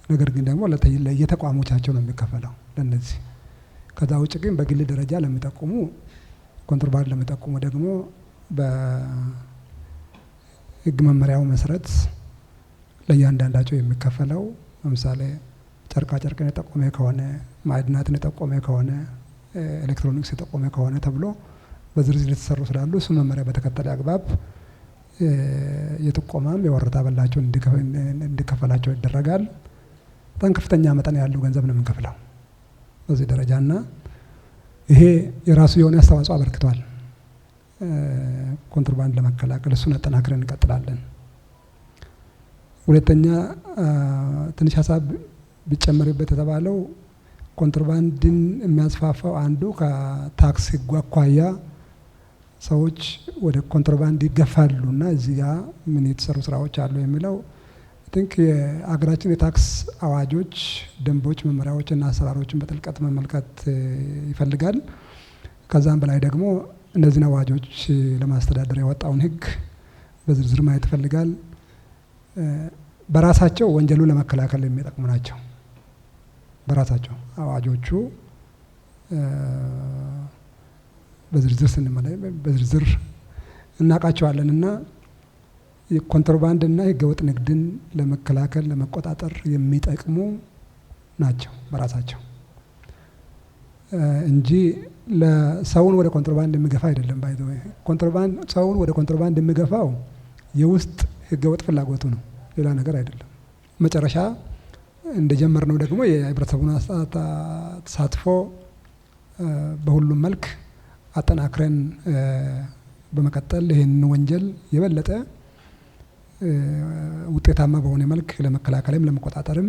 ነገር ግን ደግሞ ለየተቋሞቻቸው ነው የሚከፈለው ለነዚህ። ከዛ ውጭ ግን በግል ደረጃ ለሚጠቁሙ ኮንትሮባንድ ለሚጠቁሙ ደግሞ በህግ መመሪያው መሰረት ለእያንዳንዳቸው የሚከፈለው ለምሳሌ ጨርቃ ጨርቅን የጠቆመ ከሆነ፣ ማዕድናትን የጠቆመ ከሆነ፣ ኤሌክትሮኒክስ የጠቆመ ከሆነ ተብሎ በዝርዝር የተሰሩ ስላሉ እሱ መመሪያ በተከተለ አግባብ የጥቆማም የወረታ አበላቸው እንዲከፈላቸው ይደረጋል። በጣም ከፍተኛ መጠን ያለው ገንዘብ ነው የምንከፍለው በዚህ ደረጃና ይሄ የራሱ የሆነ አስተዋጽኦ አበርክቷል ኮንትሮባንድ ለመከላከል። እሱን አጠናክረን እንቀጥላለን። ሁለተኛ ትንሽ ሀሳብ ቢጨመርበት የተባለው ኮንትሮባንድን የሚያስፋፋው አንዱ ከታክስ ህጉ አኳያ ሰዎች ወደ ኮንትሮባንድ ይገፋሉና እዚህ ጋር ምን የተሰሩ ስራዎች አሉ የሚለው ቲንክ የሀገራችን የታክስ አዋጆች፣ ደንቦች፣ መመሪያዎችና አሰራሮችን በጥልቀት መመልከት ይፈልጋል። ከዛም በላይ ደግሞ እነዚህን አዋጆች ለማስተዳደር የወጣውን ህግ በዝርዝር ማየት ይፈልጋል። በራሳቸው ወንጀሉን ለመከላከል የሚጠቅሙ ናቸው። በራሳቸው አዋጆቹ በዝርዝር እናውቃቸዋለንና የኮንትሮባንድና የህገወጥ ንግድን ለመከላከል ለመቆጣጠር የሚጠቅሙ ናቸው በራሳቸው እንጂ ለሰውን ወደ ኮንትሮባንድ የሚገፋ አይደለም። ባይዘው ኮንትሮባንድ ሰውን ወደ ኮንትሮባንድ የሚገፋው የውስጥ ህገወጥ ፍላጎቱ ነው፣ ሌላ ነገር አይደለም። መጨረሻ እንደጀመርነው ደግሞ የህብረተሰቡን ተሳትፎ በሁሉም መልክ አጠናክረን በመቀጠል ይህን ወንጀል የበለጠ ውጤታማ በሆነ መልክ ለመከላከልም ለመቆጣጠርም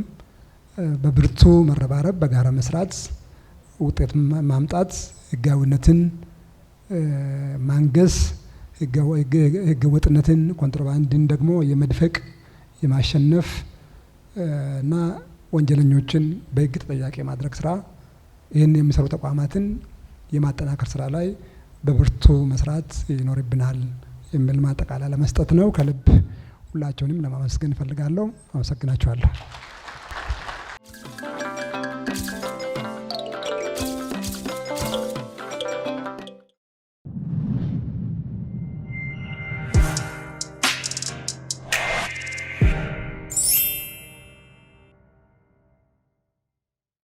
በብርቱ መረባረብ፣ በጋራ መስራት፣ ውጤት ማምጣት፣ ህጋዊነትን ማንገስ፣ ህገወጥነትን ኮንትሮባንድን ደግሞ የመድፈቅ የማሸነፍ እና ወንጀለኞችን በህግ ተጠያቂ ማድረግ ስራ ይህን የሚሰሩ ተቋማትን የማጠናከር ስራ ላይ በብርቱ መስራት ይኖርብናል የሚል ማጠቃለያ ለመስጠት ነው። ከልብ ሁላቸውንም ለማመስገን እፈልጋለሁ። አመሰግናችኋለሁ።